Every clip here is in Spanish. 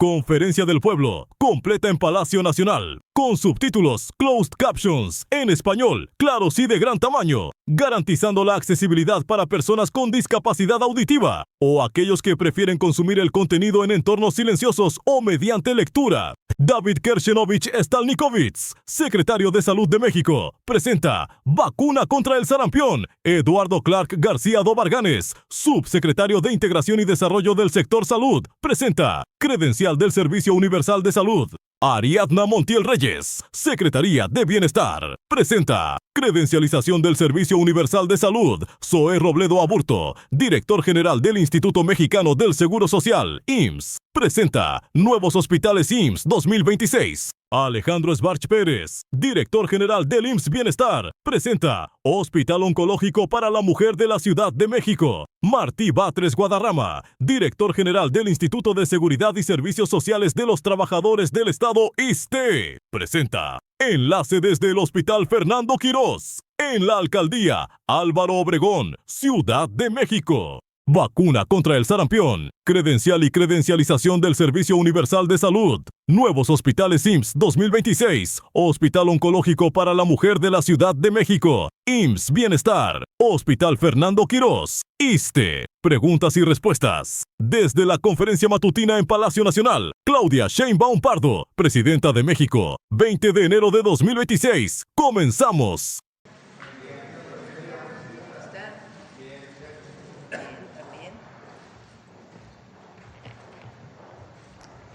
Conferencia del Pueblo, completa en Palacio Nacional, con subtítulos, closed captions, en español, claros y de gran tamaño, garantizando la accesibilidad para personas con discapacidad auditiva o aquellos que prefieren consumir el contenido en entornos silenciosos o mediante lectura. David Kershenovich Stalnikovitz, secretario de Salud de México, presenta Vacuna contra el sarampión. Eduardo Clark García Dobarganes, subsecretario de Integración y Desarrollo del Sector Salud, presenta Credencial del Servicio Universal de Salud. Ariadna Montiel Reyes, Secretaría de Bienestar, presenta Credencialización del Servicio Universal de Salud. Zoé Robledo Aburto, Director General del Instituto Mexicano del Seguro Social, IMSS, presenta Nuevos Hospitales IMSS 2026. Alejandro Sbarch Pérez, Director General del IMSS Bienestar, presenta Hospital Oncológico para la Mujer de la Ciudad de México. Martí Batres Guadarrama, Director General del Instituto de Seguridad y Servicios Sociales de los Trabajadores del Estado, ISSSTE, presenta Enlace desde el Hospital Fernando Quirós, en la Alcaldía Álvaro Obregón, Ciudad de México. Vacuna contra el sarampión, credencial y credencialización del Servicio Universal de Salud. Nuevos Hospitales IMSS 2026, Hospital Oncológico para la Mujer de la Ciudad de México, IMSS Bienestar, Hospital Fernando Quirós, ISSSTE. Preguntas y respuestas. Desde la conferencia matutina en Palacio Nacional, Claudia Sheinbaum Pardo, Presidenta de México, 20 de enero de 2026. ¡Comenzamos!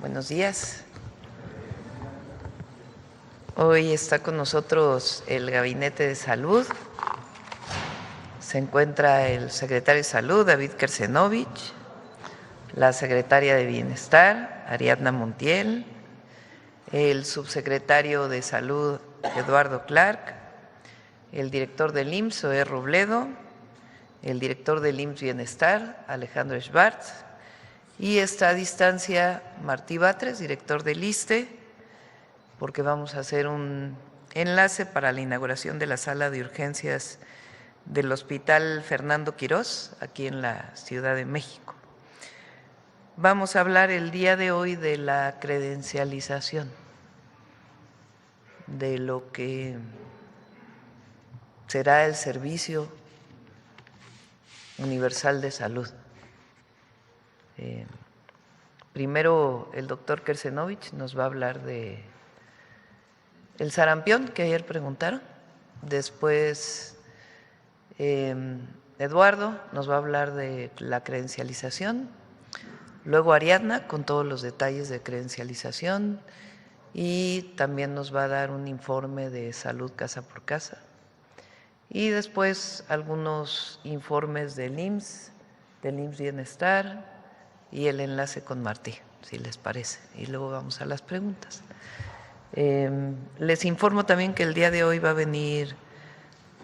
Buenos días. Hoy está con nosotros el Gabinete de Salud. Se encuentra el secretario de Salud, David Kershenovich, la secretaria de Bienestar, Ariadna Montiel, el subsecretario de Salud, Eduardo Clark, el director del IMSS, Zoé Robledo, el director del IMSS Bienestar, Alejandro Sbarch, y está a distancia Martí Batres, director del ISSSTE, porque vamos a hacer un enlace para la inauguración de la sala de urgencias del Hospital Fernando Quirós, aquí en la Ciudad de México. Vamos a hablar el día de hoy de la credencialización, de lo que será el Servicio Universal de Salud. Primero el doctor Kershenovich nos va a hablar de el sarampión, que ayer preguntaron. Después Eduardo nos va a hablar de la credencialización. Luego Ariadna con todos los detalles de credencialización y también nos va a dar un informe de salud casa por casa. Y después algunos informes del IMSS Bienestar y el enlace con Martí, si les parece. Y luego vamos a las preguntas. Les informo también que el día de hoy va a venir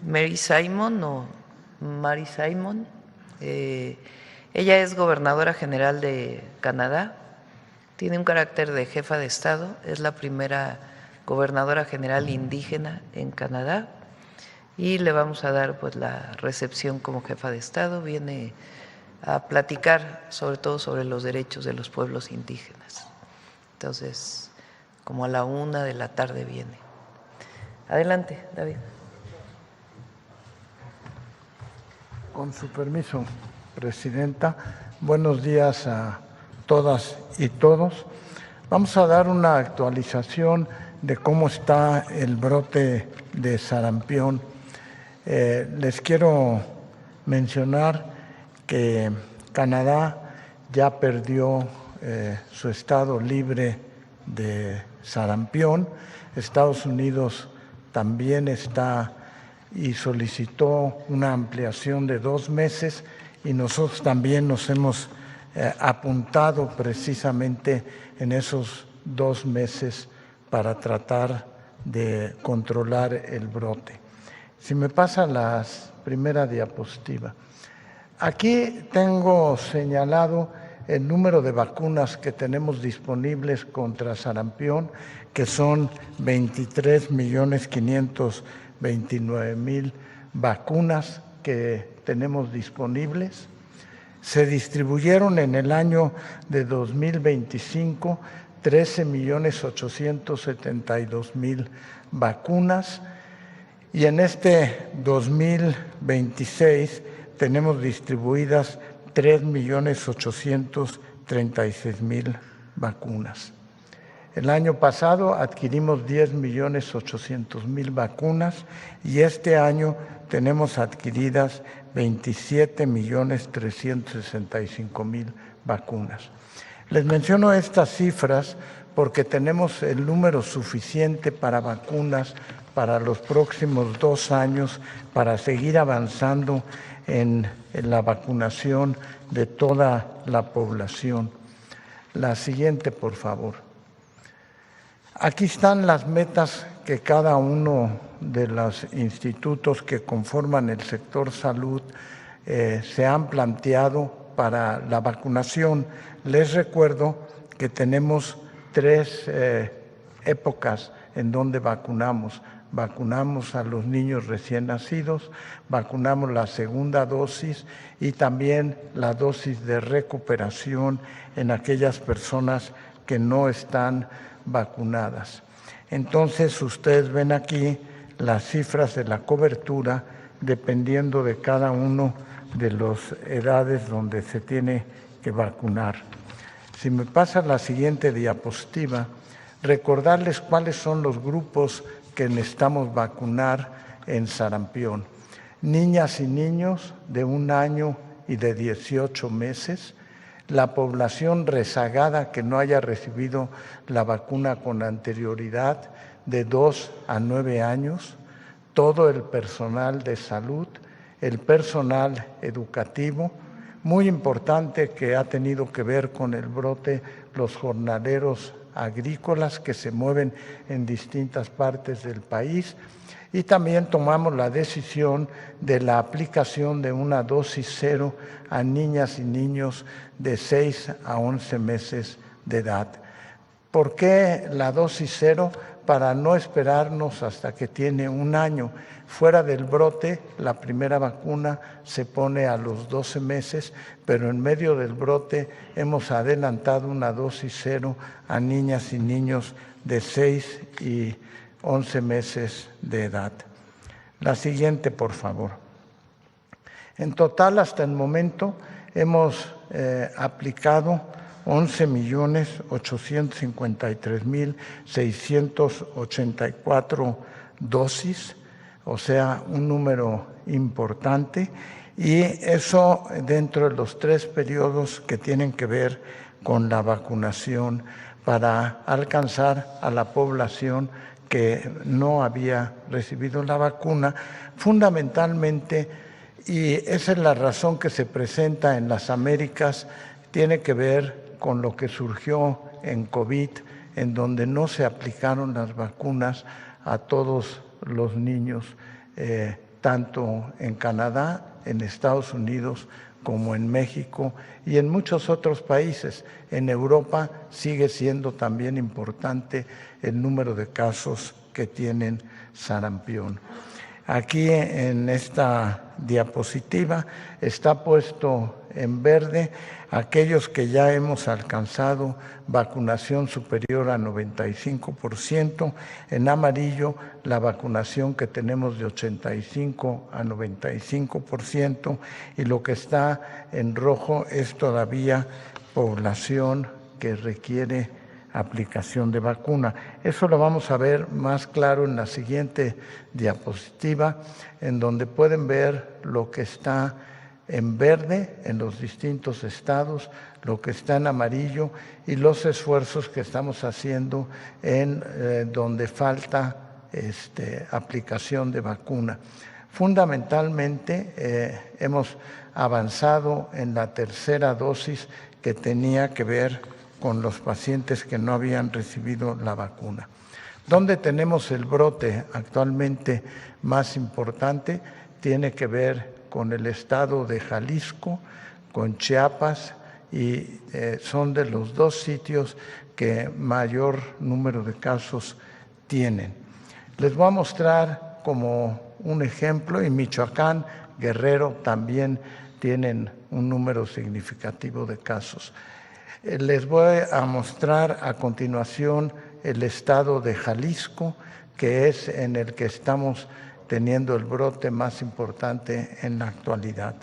Mary Simon o Mary Simon. Ella es gobernadora general de Canadá, tiene un carácter de jefa de Estado, es la primera gobernadora general indígena en Canadá y le vamos a dar pues la recepción como jefa de Estado. Viene a platicar sobre todo sobre los derechos de los pueblos indígenas. Entonces, como a la 1 de la tarde viene. Adelante, David. Con su permiso, Presidenta, buenos días a todas y todos. Vamos a dar una actualización de cómo está el brote de sarampión. Les quiero mencionar que Canadá ya perdió su estado libre de sarampión. Estados Unidos también está y solicitó una ampliación de 2 meses y nosotros también nos hemos apuntado precisamente en esos 2 meses para tratar de controlar el brote. Si me pasa la primera diapositiva. Aquí tengo señalado el número de vacunas que tenemos disponibles contra sarampión, que son 23.529.000 vacunas que tenemos disponibles. Se distribuyeron en el año de 2025 13,872,000 vacunas y en este 2026 tenemos distribuidas 3,836,000 vacunas. El año pasado adquirimos 10,800,000 vacunas y este año tenemos adquiridas 27,365,000 vacunas. Les menciono estas cifras porque tenemos el número suficiente para vacunas para los próximos 2 años para seguir avanzando en la vacunación de toda la población. La siguiente, por favor. Aquí están las metas que cada uno de los institutos que conforman el sector salud se han planteado para la vacunación. Les recuerdo que tenemos 3 épocas en donde vacunamos. Vacunamos a los niños recién nacidos, vacunamos la segunda dosis y también la dosis de recuperación en aquellas personas que no están vacunadas. Entonces, ustedes ven aquí las cifras de la cobertura dependiendo de cada uno de las edades donde se tiene que vacunar. Si me pasa la siguiente diapositiva, recordarles cuáles son los grupos que necesitamos vacunar en sarampión. Niñas y niños de 1 año y de 18 meses, la población rezagada que no haya recibido la vacuna con anterioridad de 2 a 9 años, todo el personal de salud, el personal educativo, muy importante que ha tenido que ver con el brote, los jornaleros agrícolas que se mueven en distintas partes del país y también tomamos la decisión de la aplicación de una dosis 0 a niñas y niños de 6 a 11 meses de edad. ¿Por qué la dosis 0? Para no esperarnos hasta que tiene 1 año. Fuera del brote, la primera vacuna se pone a los 12 meses, pero en medio del brote hemos adelantado una dosis 0 a niñas y niños de 6 y 11 meses de edad. La siguiente, por favor. En total, hasta el momento, hemos aplicado 11,853,684 dosis, o sea, un número importante, y eso dentro de los 3 periodos que tienen que ver con la vacunación para alcanzar a la población que no había recibido la vacuna, fundamentalmente, y esa es la razón que se presenta en las Américas, tiene que ver con lo que surgió en COVID, en donde no se aplicaron las vacunas a todos los niños, tanto en Canadá, en Estados Unidos, como en México y en muchos otros países. En Europa sigue siendo también importante el número de casos que tienen sarampión. Aquí en esta diapositiva está puesto en verde aquellos que ya hemos alcanzado vacunación superior a 95%, en amarillo la vacunación que tenemos de 85 a 95% y lo que está en rojo es todavía población que requiere aplicación de vacuna. Eso lo vamos a ver más claro en la siguiente diapositiva, en donde pueden ver lo que está en verde en los distintos estados, lo que está en amarillo y los esfuerzos que estamos haciendo en donde falta aplicación de vacuna. Fundamentalmente hemos avanzado en la tercera dosis que tenía que ver con los pacientes que no habían recibido la vacuna. ¿Dónde tenemos el brote actualmente más importante? Tiene que ver con el estado de Jalisco, con Chiapas, y son de los 2 sitios que mayor número de casos tienen. Les voy a mostrar como un ejemplo, en Michoacán, Guerrero también tienen un número significativo de casos. Les voy a mostrar a continuación el estado de Jalisco, que es en el que estamos teniendo el brote más importante en la actualidad.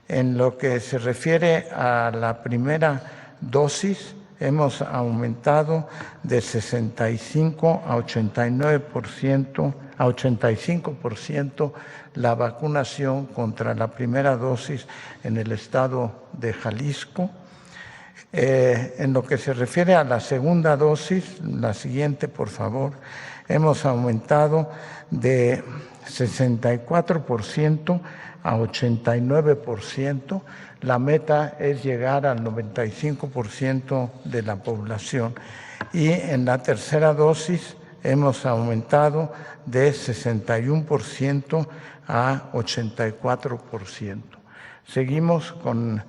En lo que se refiere a la primera dosis, hemos aumentado de 65 a 85% la vacunación contra la primera dosis en el estado de Jalisco. En lo que se refiere a la segunda dosis, la siguiente, por favor, hemos aumentado de 64% a 89%. La meta es llegar al 95% de la población. Y en la tercera dosis hemos aumentado de 61% a 84%. Seguimos con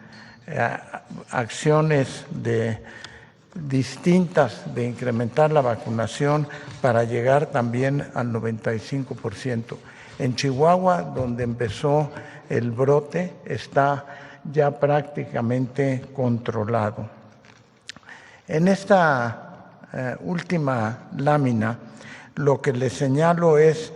acciones distintas de incrementar la vacunación para llegar también al 95%. En Chihuahua, donde empezó el brote, está ya prácticamente controlado. En esta última lámina, lo que les señalo es,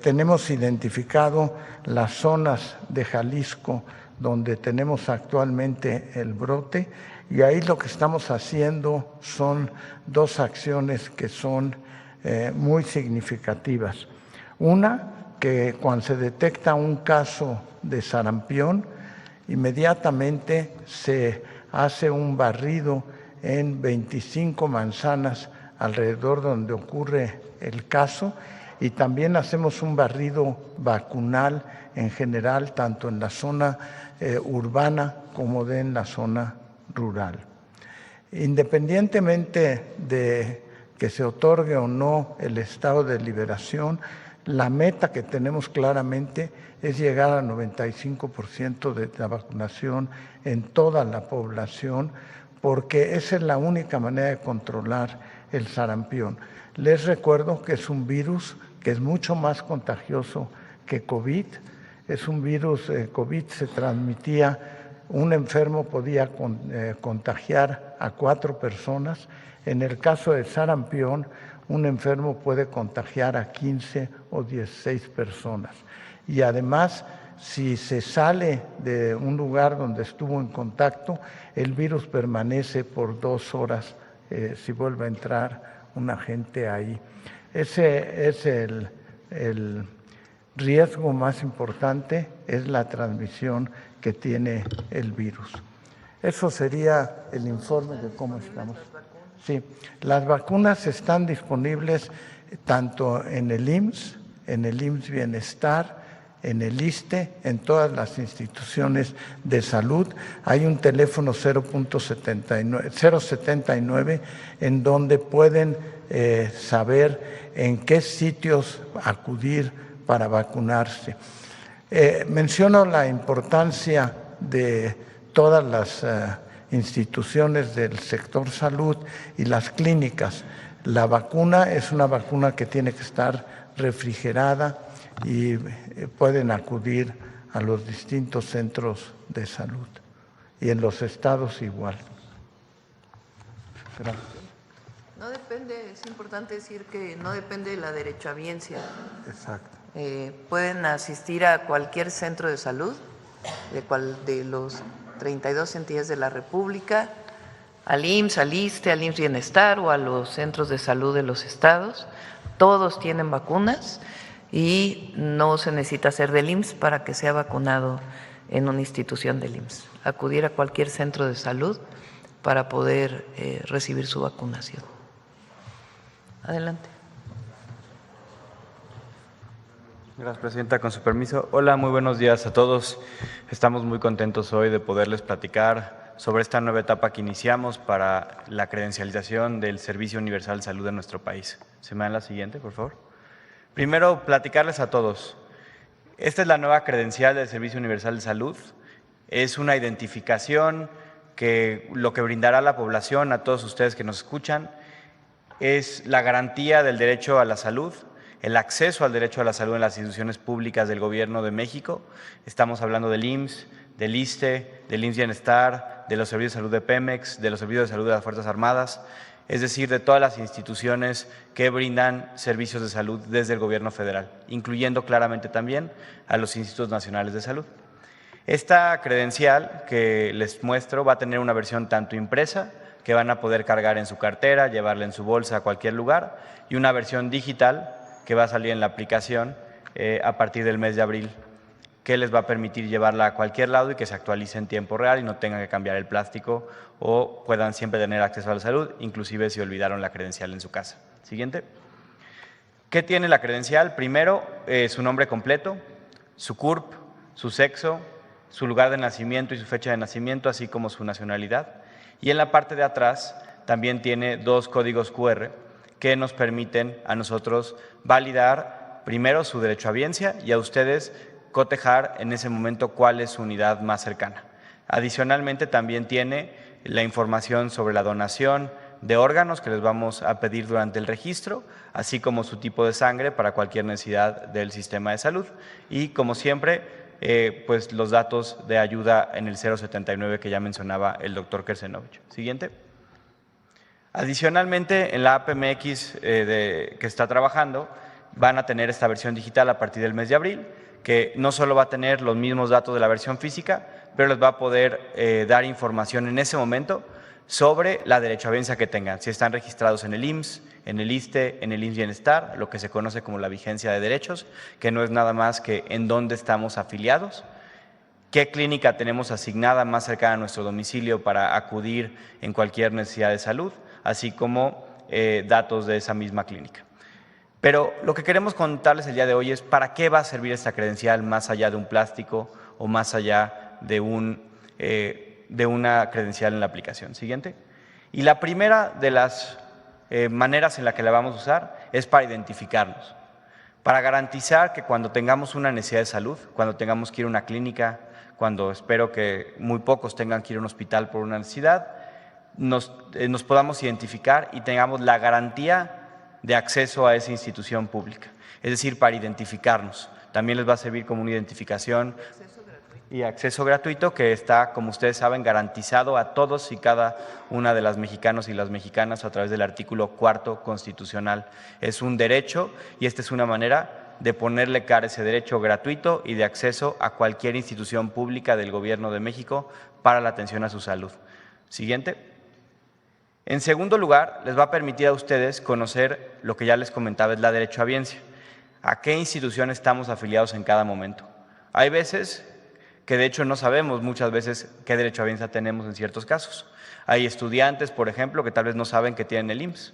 tenemos identificado las zonas de Jalisco donde tenemos actualmente el brote, y ahí lo que estamos haciendo son dos acciones que son muy significativas. Una, que cuando se detecta un caso de sarampión, inmediatamente se hace un barrido en 25 manzanas alrededor donde ocurre el caso, y también hacemos un barrido vacunal en general, tanto en la zona urbana como en la zona rural. Independientemente de que se otorgue o no el estado de liberación, la meta que tenemos claramente es llegar al 95% de la vacunación en toda la población, porque esa es la única manera de controlar el sarampión. Les recuerdo que es un virus que es mucho más contagioso que COVID. Es un virus, COVID se transmitía, un enfermo podía contagiar a 4 personas. En el caso de sarampión, un enfermo puede contagiar a 15 o 16 personas. Y además, si se sale de un lugar donde estuvo en contacto, el virus permanece por 2 horas si vuelve a entrar un agente ahí. Ese es el riesgo más importante, es la transmisión que tiene el virus. Eso sería el informe de cómo estamos. Sí, las vacunas están disponibles tanto en el IMSS, en el IMSS Bienestar, en el ISSSTE, en todas las instituciones de salud. Hay un teléfono 079 en donde pueden saber en qué sitios acudir para vacunarse. Menciono la importancia de todas las instituciones del sector salud y las clínicas. La vacuna es una vacuna que tiene que estar refrigerada y pueden acudir a los distintos centros de salud, y en los estados igual. Gracias. No depende, es importante decir que no depende de la derechohabiencia. Exacto. Pueden asistir a cualquier centro de salud, de los 32 entidades de la República, al IMSS, al ISSSTE, al IMSS Bienestar o a los centros de salud de los estados. Todos tienen vacunas y no se necesita ser del IMSS para que sea vacunado en una institución del IMSS. Acudir a cualquier centro de salud para poder recibir su vacunación. Adelante. Gracias, Presidenta. Con su permiso. Hola, muy buenos días a todos. Estamos muy contentos hoy de poderles platicar sobre esta nueva etapa que iniciamos para la credencialización del Servicio Universal de Salud en nuestro país. ¿Se me dan la siguiente, por favor? Primero, platicarles a todos. Esta es la nueva credencial del Servicio Universal de Salud. Es una identificación que lo que brindará a la población, a todos ustedes que nos escuchan, es la garantía del derecho a la salud, el acceso al derecho a la salud en las instituciones públicas del Gobierno de México. Estamos hablando del IMSS, del ISSSTE, del IMSS Bienestar, de los servicios de salud de Pemex, de los servicios de salud de las Fuerzas Armadas, es decir, de todas las instituciones que brindan servicios de salud desde el Gobierno federal, incluyendo claramente también a los Institutos Nacionales de Salud. Esta credencial que les muestro va a tener una versión tanto impresa, que van a poder cargar en su cartera, llevarla en su bolsa a cualquier lugar, y una versión digital que va a salir en la aplicación a partir del mes de abril, que les va a permitir llevarla a cualquier lado y que se actualice en tiempo real y no tengan que cambiar el plástico o puedan siempre tener acceso a la salud, inclusive si olvidaron la credencial en su casa. Siguiente. ¿Qué tiene la credencial? Primero, su nombre completo, su CURP, su sexo, su lugar de nacimiento y su fecha de nacimiento, así como su nacionalidad. Y en la parte de atrás también tiene 2 códigos QR que nos permiten a nosotros validar primero su derechohabiencia y a ustedes cotejar en ese momento cuál es su unidad más cercana. Adicionalmente también tiene la información sobre la donación de órganos que les vamos a pedir durante el registro, así como su tipo de sangre para cualquier necesidad del sistema de salud y, como siempre, pues los datos de ayuda en el 079 que ya mencionaba el doctor Kersenovich. Siguiente. Adicionalmente, en la APMX que está trabajando, van a tener esta versión digital a partir del mes de abril, que no solo va a tener los mismos datos de la versión física, pero les va a poder dar información en ese momento sobre la derechohabiencia que tengan, si están registrados en el IMSS, en el ISSSTE, en el IMSS Bienestar, lo que se conoce como la vigencia de derechos, que no es nada más que en dónde estamos afiliados, qué clínica tenemos asignada más cercana a nuestro domicilio para acudir en cualquier necesidad de salud, así como datos de esa misma clínica. Pero lo que queremos contarles el día de hoy es para qué va a servir esta credencial más allá de un plástico o más allá de una credencial en la aplicación. Siguiente. Y la primera de las maneras en la que la vamos a usar es para identificarnos, para garantizar que cuando tengamos una necesidad de salud, cuando tengamos que ir a una clínica, cuando espero que muy pocos tengan que ir a un hospital por una necesidad, nos podamos identificar y tengamos la garantía de acceso a esa institución pública, es decir, para identificarnos. También les va a servir como una identificación y acceso gratuito que está, como ustedes saben, garantizado a todos y cada una de las mexicanos y las mexicanas a través del artículo 4º constitucional. Es un derecho y esta es una manera de ponerle cara a ese derecho gratuito y de acceso a cualquier institución pública del Gobierno de México para la atención a su salud. Siguiente. En segundo lugar, les va a permitir a ustedes conocer lo que ya les comentaba, es la derechohabiencia. ¿A qué institución estamos afiliados en cada momento? Hay veces que de hecho no sabemos muchas veces qué derechohabiencia tenemos en ciertos casos. Hay estudiantes, por ejemplo, que tal vez no saben que tienen el IMSS.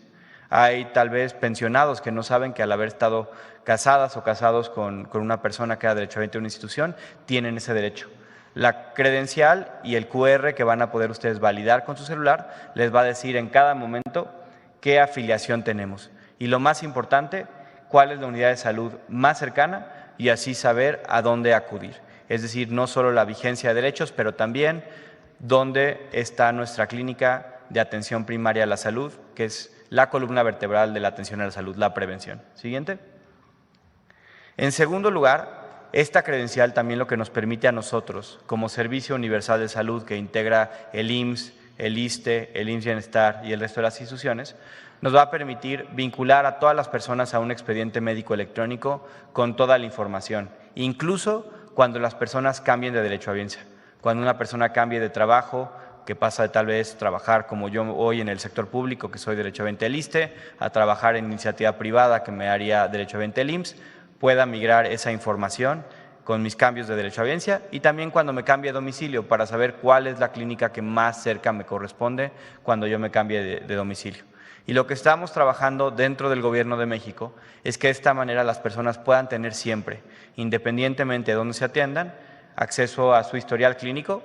Hay tal vez pensionados que no saben que al haber estado casadas o casados con una persona que era derechohabiente de una institución, tienen ese derecho. La credencial y el QR que van a poder ustedes validar con su celular les va a decir en cada momento qué afiliación tenemos. Y lo más importante, cuál es la unidad de salud más cercana y así saber a dónde acudir. Es decir, no solo la vigencia de derechos, pero también dónde está nuestra clínica de atención primaria a la salud, que es la columna vertebral de la atención a la salud, la prevención. Siguiente. En segundo lugar, esta credencial también lo que nos permite a nosotros, como Servicio Universal de Salud que integra el IMSS, el ISSSTE, el IMSS Bienestar y el resto de las instituciones, nos va a permitir vincular a todas las personas a un expediente médico electrónico con toda la información, incluso cuando las personas cambien de derechohabiencia, cuando una persona cambie de trabajo, que pasa de tal vez trabajar como yo hoy en el sector público, que soy derechohabiente del ISSSTE, a trabajar en iniciativa privada, que me haría derechohabiente del IMSS, pueda migrar esa información con mis cambios de derechohabiencia y también cuando me cambie de domicilio para saber cuál es la clínica que más cerca me corresponde cuando yo me cambie de domicilio. Y lo que estamos trabajando dentro del Gobierno de México es que de esta manera las personas puedan tener siempre, independientemente de dónde se atiendan, acceso a su historial clínico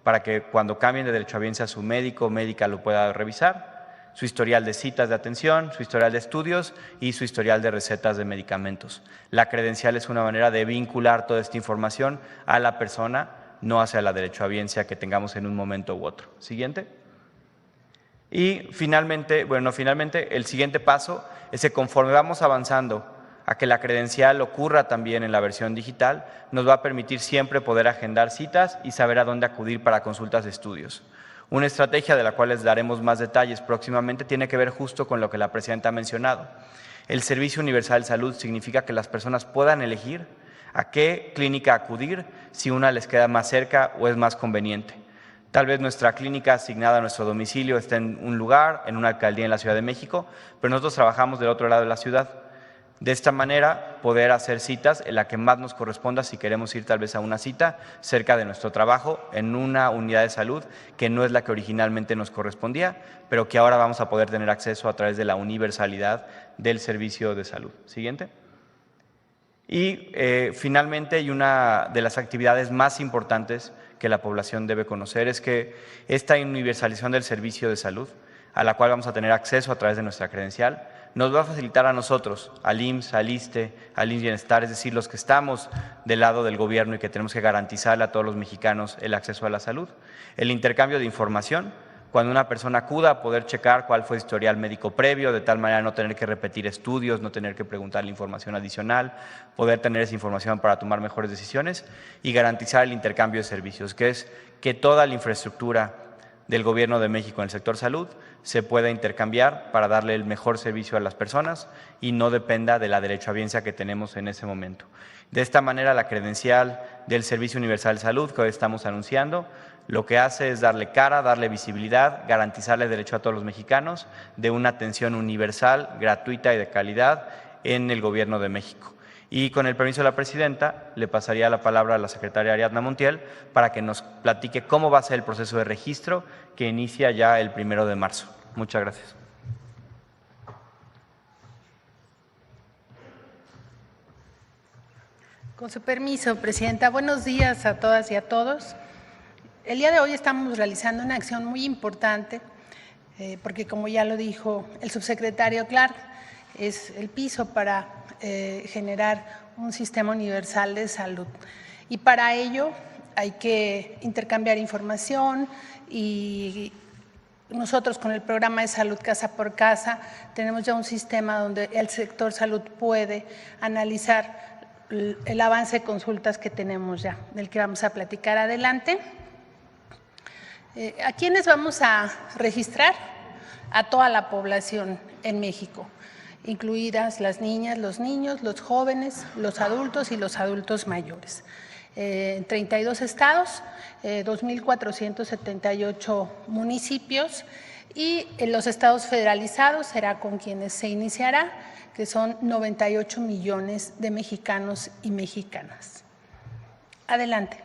para que cuando cambien de derechohabiencia su médico o médica lo pueda revisar, su historial de citas de atención, su historial de estudios y su historial de recetas de medicamentos. La credencial es una manera de vincular toda esta información a la persona, no hacia la derechohabiencia que tengamos en un momento u otro. Siguiente. Y finalmente, el siguiente paso es que conforme vamos avanzando a que la credencial ocurra también en la versión digital, nos va a permitir siempre poder agendar citas y saber a dónde acudir para consultas de estudios. Una estrategia de la cual les daremos más detalles próximamente tiene que ver justo con lo que la presidenta ha mencionado. El Servicio Universal de Salud significa que las personas puedan elegir a qué clínica acudir si una les queda más cerca o es más conveniente. Tal vez nuestra clínica asignada a nuestro domicilio está en un lugar, en una alcaldía en la Ciudad de México, pero nosotros trabajamos del otro lado de la ciudad. De esta manera, poder hacer citas en la que más nos corresponda si queremos ir tal vez a una cita cerca de nuestro trabajo, en una unidad de salud que no es la que originalmente nos correspondía, pero que ahora vamos a poder tener acceso a través de la universalidad del servicio de salud. Siguiente. Y finalmente, y una de las actividades más importantes que la población debe conocer es que esta universalización del servicio de salud, a la cual vamos a tener acceso a través de nuestra credencial, nos va a facilitar a nosotros, al IMSS, al ISSSTE, al IMSS Bienestar, es decir, los que estamos del lado del gobierno y que tenemos que garantizarle a todos los mexicanos el acceso a la salud, el intercambio de información, cuando una persona acuda a poder checar cuál fue el historial médico previo, de tal manera no tener que repetir estudios, no tener que preguntarle información adicional, poder tener esa información para tomar mejores decisiones y garantizar el intercambio de servicios, que es que toda la infraestructura del Gobierno de México en el sector salud se pueda intercambiar para darle el mejor servicio a las personas y no dependa de la derechohabiencia que tenemos en ese momento. De esta manera, la credencial del Servicio Universal de Salud que hoy estamos anunciando, lo que hace es darle cara, darle visibilidad, garantizarle el derecho a todos los mexicanos de una atención universal, gratuita y de calidad en el Gobierno de México. Y con el permiso de la presidenta, le pasaría la palabra a la secretaria Ariadna Montiel para que nos platique cómo va a ser el proceso de registro que inicia ya el 1 de marzo. Muchas gracias. Con su permiso, presidenta. Buenos días a todas y a todos. El día de hoy estamos realizando una acción muy importante porque, como ya lo dijo el subsecretario Clark, es el piso para generar un sistema universal de salud. Y para ello hay que intercambiar información y nosotros con el programa de salud casa por casa tenemos ya un sistema donde el sector salud puede analizar el avance de consultas que tenemos ya, del que vamos a platicar adelante. ¿A quiénes vamos a registrar? A toda la población en México, incluidas las niñas, los niños, los jóvenes, los adultos y los adultos mayores. En 32 estados, 2.478 municipios y en los estados federalizados será con quienes se iniciará, que son 98 millones de mexicanos y mexicanas. Adelante.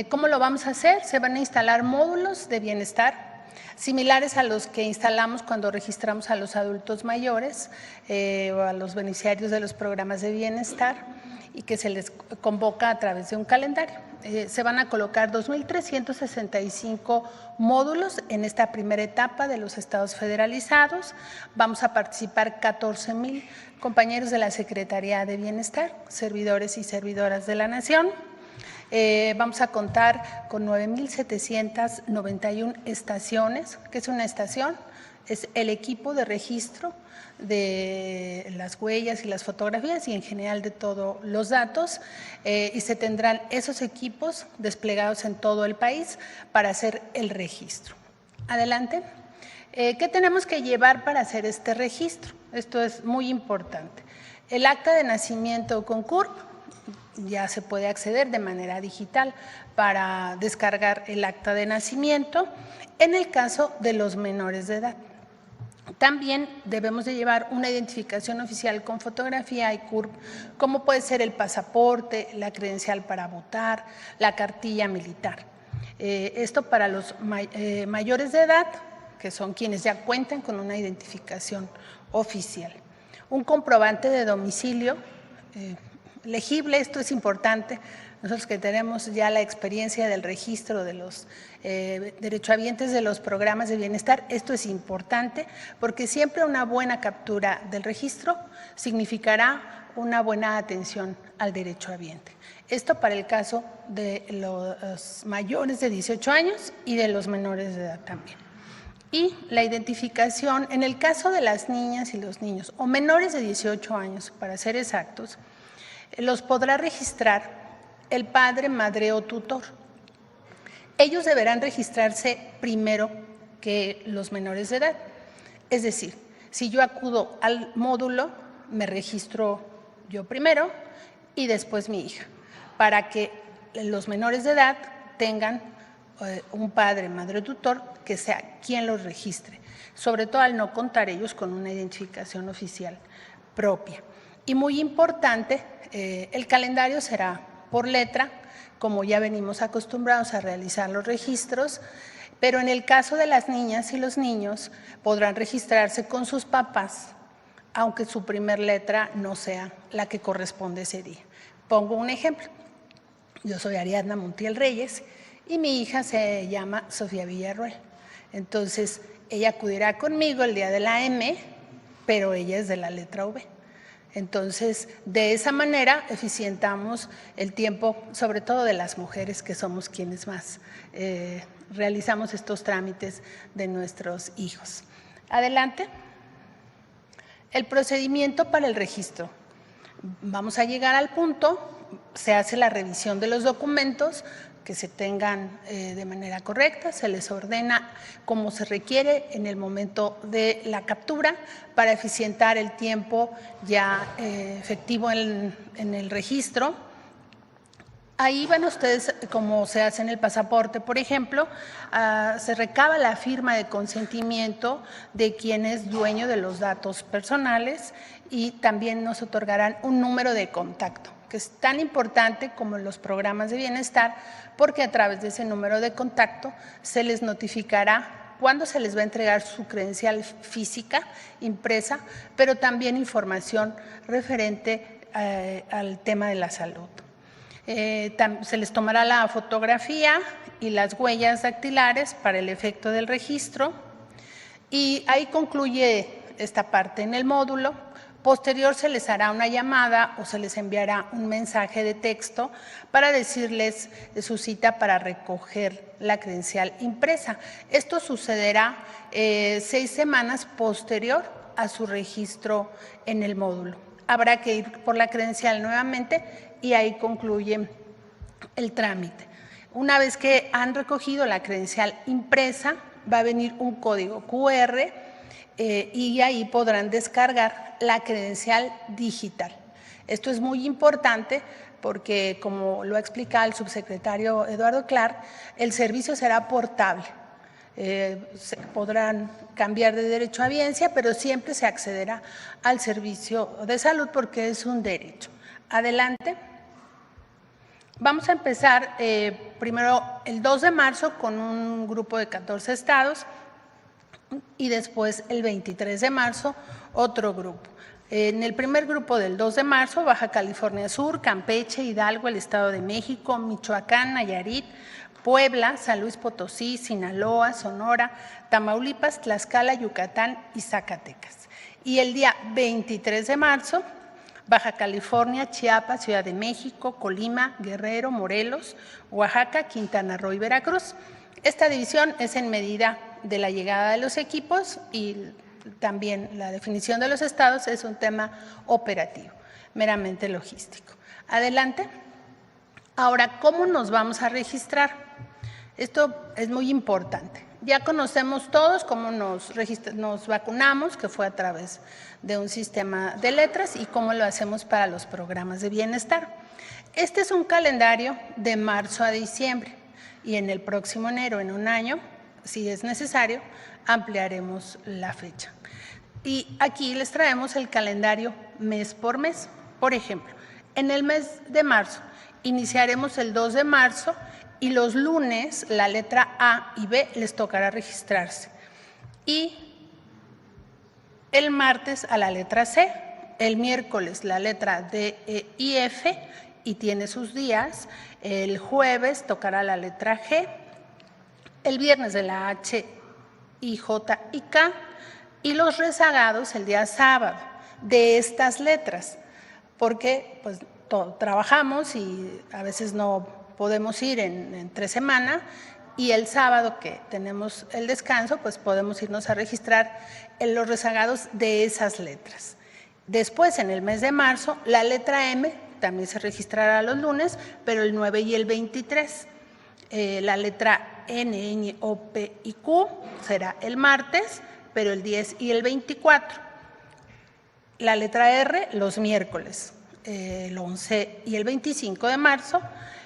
¿Cómo lo vamos a hacer? Se van a instalar módulos de bienestar similares a los que instalamos cuando registramos a los adultos mayores o a los beneficiarios de los programas de bienestar y que se les convoca a través de un calendario. Se van a colocar 2.365 módulos en esta primera etapa de los estados federalizados. Vamos a participar 14,000 compañeros de la Secretaría de Bienestar, servidores y servidoras de la Nación. Vamos a contar con 9.791 estaciones. ¿Qué es una estación? Es el equipo de registro de las huellas y las fotografías y en general de todos los datos y se tendrán esos equipos desplegados en todo el país para hacer el registro. Adelante. ¿Qué tenemos que llevar para hacer este registro? Esto es muy importante. El acta de nacimiento con CURP. Ya se puede acceder de manera digital para descargar el acta de nacimiento en el caso de los menores de edad. También debemos de llevar una identificación oficial con fotografía y CURP, como puede ser el pasaporte, la credencial para votar, la cartilla militar. Esto para los mayores de edad, que son quienes ya cuentan con una identificación oficial. Un comprobante de domicilio legible, esto es importante. Nosotros que tenemos ya la experiencia del registro de los derechohabientes de los programas de bienestar, esto es importante porque siempre una buena captura del registro significará una buena atención al derechohabiente. Esto para el caso de los mayores de 18 años y de los menores de edad también. Y la identificación, en el caso de las niñas y los niños, o menores de 18 años, para ser exactos, los podrá registrar el padre, madre o tutor. Ellos deberán registrarse primero que los menores de edad. Es decir, si yo acudo al módulo, me registro yo primero y después mi hija, para que los menores de edad tengan un padre, madre o tutor que sea quien los registre, sobre todo al no contar ellos con una identificación oficial propia. Y muy importante, el calendario será por letra, como ya venimos acostumbrados a realizar los registros, pero en el caso de las niñas y los niños podrán registrarse con sus papás, aunque su primer letra no sea la que corresponde ese día. Pongo un ejemplo. Yo soy Ariadna Montiel Reyes y mi hija se llama Sofía Villarroel. Entonces, ella acudirá conmigo el día de la M, pero ella es de la letra V. Entonces, de esa manera eficientamos el tiempo, sobre todo de las mujeres, que somos quienes más realizamos estos trámites de nuestros hijos. Adelante. El procedimiento para el registro. Vamos a llegar al punto, se hace la revisión de los documentos, que se tengan de manera correcta, se les ordena como se requiere en el momento de la captura para eficientar el tiempo ya efectivo en el registro. Ahí van ustedes, como se hace en el pasaporte, por ejemplo, se recaba la firma de consentimiento de quien es dueño de los datos personales y también nos otorgarán un número de contacto, que es tan importante como los programas de bienestar, porque a través de ese número de contacto se les notificará cuándo se les va a entregar su credencial física impresa, pero también información referente al tema de la salud. Se les tomará la fotografía y las huellas dactilares para el efecto del registro y ahí concluye esta parte en el módulo. Posterior se les hará una llamada o se les enviará un mensaje de texto para decirles de su cita para recoger la credencial impresa. Esto sucederá 6 semanas posterior a su registro en el módulo. Habrá que ir por la credencial nuevamente y ahí concluye el trámite. Una vez que han recogido la credencial impresa, va a venir un código QR y ahí podrán descargar la credencial digital. Esto es muy importante porque, como lo ha explicado el subsecretario Eduardo Clark, el servicio será portable. Se podrán cambiar de derecho a biencia, pero siempre se accederá al servicio de salud porque es un derecho. Adelante. Vamos a empezar primero el 2 de marzo con un grupo de 14 estados y después el 23 de marzo otro grupo. En el primer grupo del 2 de marzo, Baja California Sur, Campeche, Hidalgo, el Estado de México, Michoacán, Nayarit, Puebla, San Luis Potosí, Sinaloa, Sonora, Tamaulipas, Tlaxcala, Yucatán y Zacatecas. Y el día 23 de marzo, Baja California, Chiapas, Ciudad de México, Colima, Guerrero, Morelos, Oaxaca, Quintana Roo y Veracruz. Esta división es en medida de la llegada de los equipos y también la definición de los estados es un tema operativo, meramente logístico. Adelante. Ahora, ¿cómo nos vamos a registrar? Esto es muy importante. Ya conocemos todos cómo nos vacunamos, que fue a través de un sistema de letras, y cómo lo hacemos para los programas de bienestar. Este es un calendario de marzo a diciembre y en el próximo enero, en un año, si es necesario, ampliaremos la fecha. Y aquí les traemos el calendario mes por mes. Por ejemplo, en el mes de marzo iniciaremos el 2 de marzo y los lunes la letra A y B les tocará registrarse. Y el martes a la letra C, el miércoles la letra D, E y F y tiene sus días, el jueves tocará la letra G, el viernes de la H, I, J y K y los rezagados el día sábado de estas letras, porque pues trabajamos y a veces no podemos ir entre semana y el sábado que tenemos el descanso, pues podemos irnos a registrar en los rezagados de esas letras. Después, en el mes de marzo, la letra M también se registrará los lunes, pero el 9 y el 23. La letra N, Ñ, O, P y Q será el martes, pero el 10 y el 24. La letra R los miércoles, el 11 y el 25 de marzo.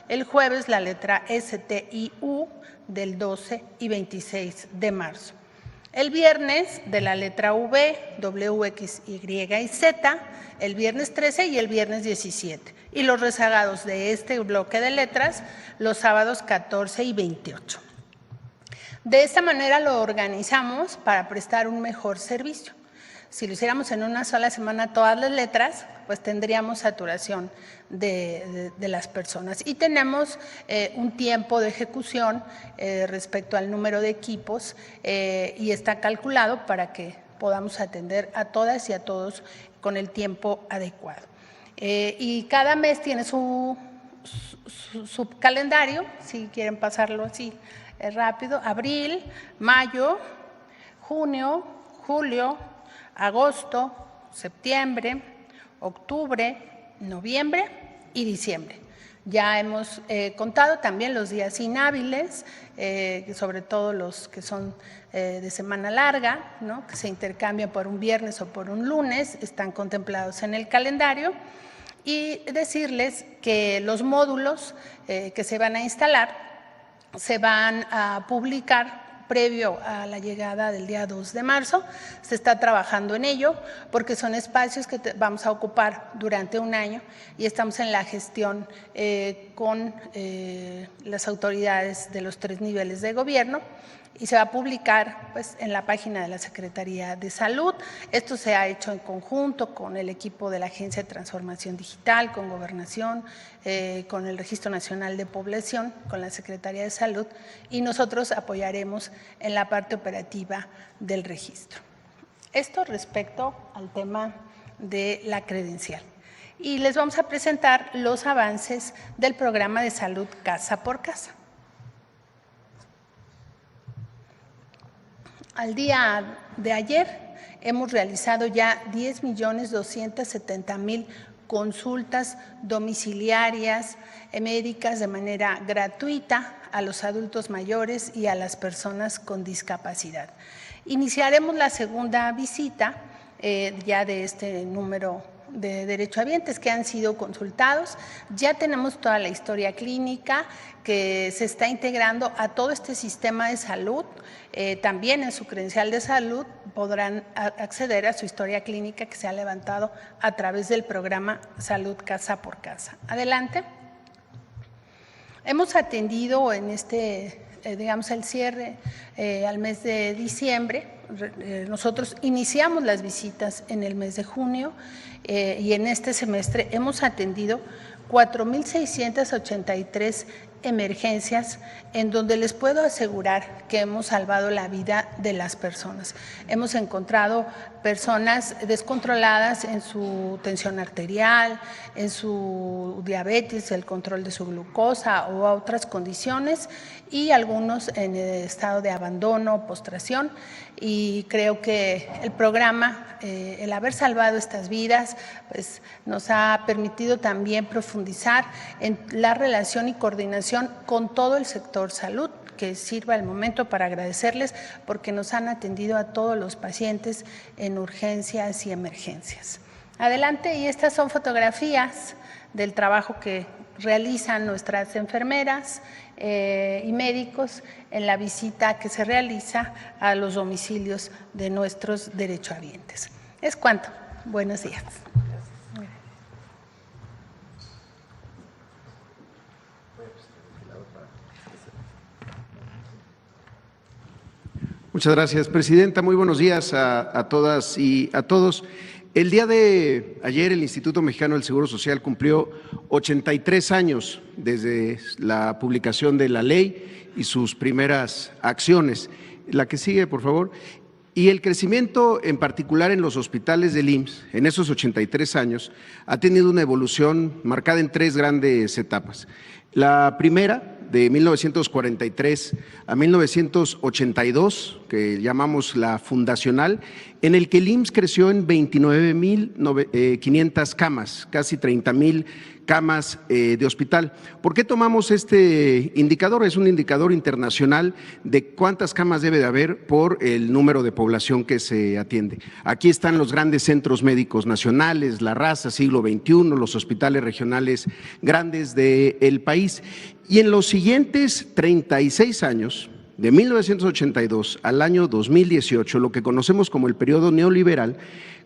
El jueves la letra S, T y U del 12 y 26 de marzo. El viernes de la letra V, W, X, Y y Z, el viernes 13 y el viernes 17. Y los rezagados de este bloque de letras, los sábados 14 y 28. De esta manera lo organizamos para prestar un mejor servicio. Si lo hiciéramos en una sola semana todas las letras, pues tendríamos saturación de las personas. Y tenemos un tiempo de ejecución respecto al número de equipos y está calculado para que podamos atender a todas y a todos con el tiempo adecuado. Y cada mes tiene su calendario, si quieren pasarlo así rápido: abril, mayo, junio, julio, agosto, septiembre, octubre, noviembre y diciembre. Ya hemos contado también los días inhábiles, sobre todo los que son de semana larga, ¿no?, que se intercambian por un viernes o por un lunes, están contemplados en el calendario. Y decirles que los módulos que se van a instalar se van a publicar previo a la llegada del día 2 de marzo. Se está trabajando en ello porque son espacios que vamos a ocupar durante un año y estamos en la gestión con las autoridades de los 3 niveles de gobierno, y se va a publicar pues en la página de la Secretaría de Salud. Esto se ha hecho en conjunto con el equipo de la Agencia de Transformación Digital, con Gobernación, con el Registro Nacional de Población, con la Secretaría de Salud, y nosotros apoyaremos en la parte operativa del registro. Esto respecto al tema de la credencial. Y les vamos a presentar los avances del programa de salud casa por casa. Al día de ayer hemos realizado ya 10.270.000 consultas domiciliarias médicas de manera gratuita a los adultos mayores y a las personas con discapacidad. Iniciaremos la segunda visita ya de este número de derechohabientes que han sido consultados. Ya tenemos toda la historia clínica que se está integrando a todo este sistema de salud. También en su credencial de salud podrán acceder a su historia clínica que se ha levantado a través del programa Salud Casa por Casa. Adelante. Hemos atendido en digamos, el cierre al mes de diciembre. Nosotros iniciamos las visitas en el mes de junio y en este semestre hemos atendido 4.683 emergencias, en donde les puedo asegurar que hemos salvado la vida de las personas. Hemos encontrado personas descontroladas en su tensión arterial, en su diabetes, el control de su glucosa o otras condiciones, y algunos en estado de abandono, postración. Y creo que el programa, el haber salvado estas vidas, pues nos ha permitido también profundizar en la relación y coordinación con todo el sector salud, que sirva el momento para agradecerles porque nos han atendido a todos los pacientes en urgencias y emergencias. Adelante, y estas son fotografías del trabajo que realizan nuestras enfermeras y médicos en la visita que se realiza a los domicilios de nuestros derechohabientes. Es cuanto. Buenos días. Muchas gracias, Presidenta. Muy buenos días a todas y a todos. El día de ayer el Instituto Mexicano del Seguro Social cumplió 83 años desde la publicación de la ley y sus primeras acciones. La que sigue, por favor. Y el crecimiento, en particular en los hospitales del IMSS, en esos 83 años, ha tenido una evolución marcada en 3 grandes etapas. La primera de 1943 a 1982, que llamamos la fundacional, en el que el IMSS creció en 29,500 camas, casi 30,000 camas de hospital. ¿Por qué tomamos este indicador? Es un indicador internacional de cuántas camas debe de haber por el número de población que se atiende. Aquí están los grandes centros médicos nacionales, La Raza, Siglo XXI, los hospitales regionales grandes del país. Y en los siguientes 36 años, de 1982 al año 2018, lo que conocemos como el periodo neoliberal,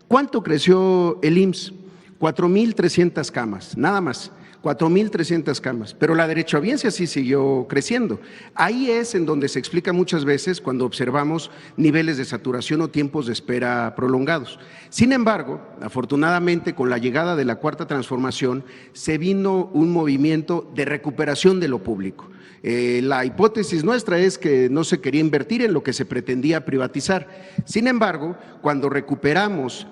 ¿cuánto creció el IMSS? 4,300 camas, nada más, 4,300 camas, pero la derechohabiencia sí siguió creciendo. Ahí es en donde se explica muchas veces cuando observamos niveles de saturación o tiempos de espera prolongados. Sin embargo, afortunadamente, con la llegada de la Cuarta Transformación, se vino un movimiento de recuperación de lo público. La hipótesis nuestra es que no se quería invertir en lo que se pretendía privatizar. Sin embargo, cuando recuperamos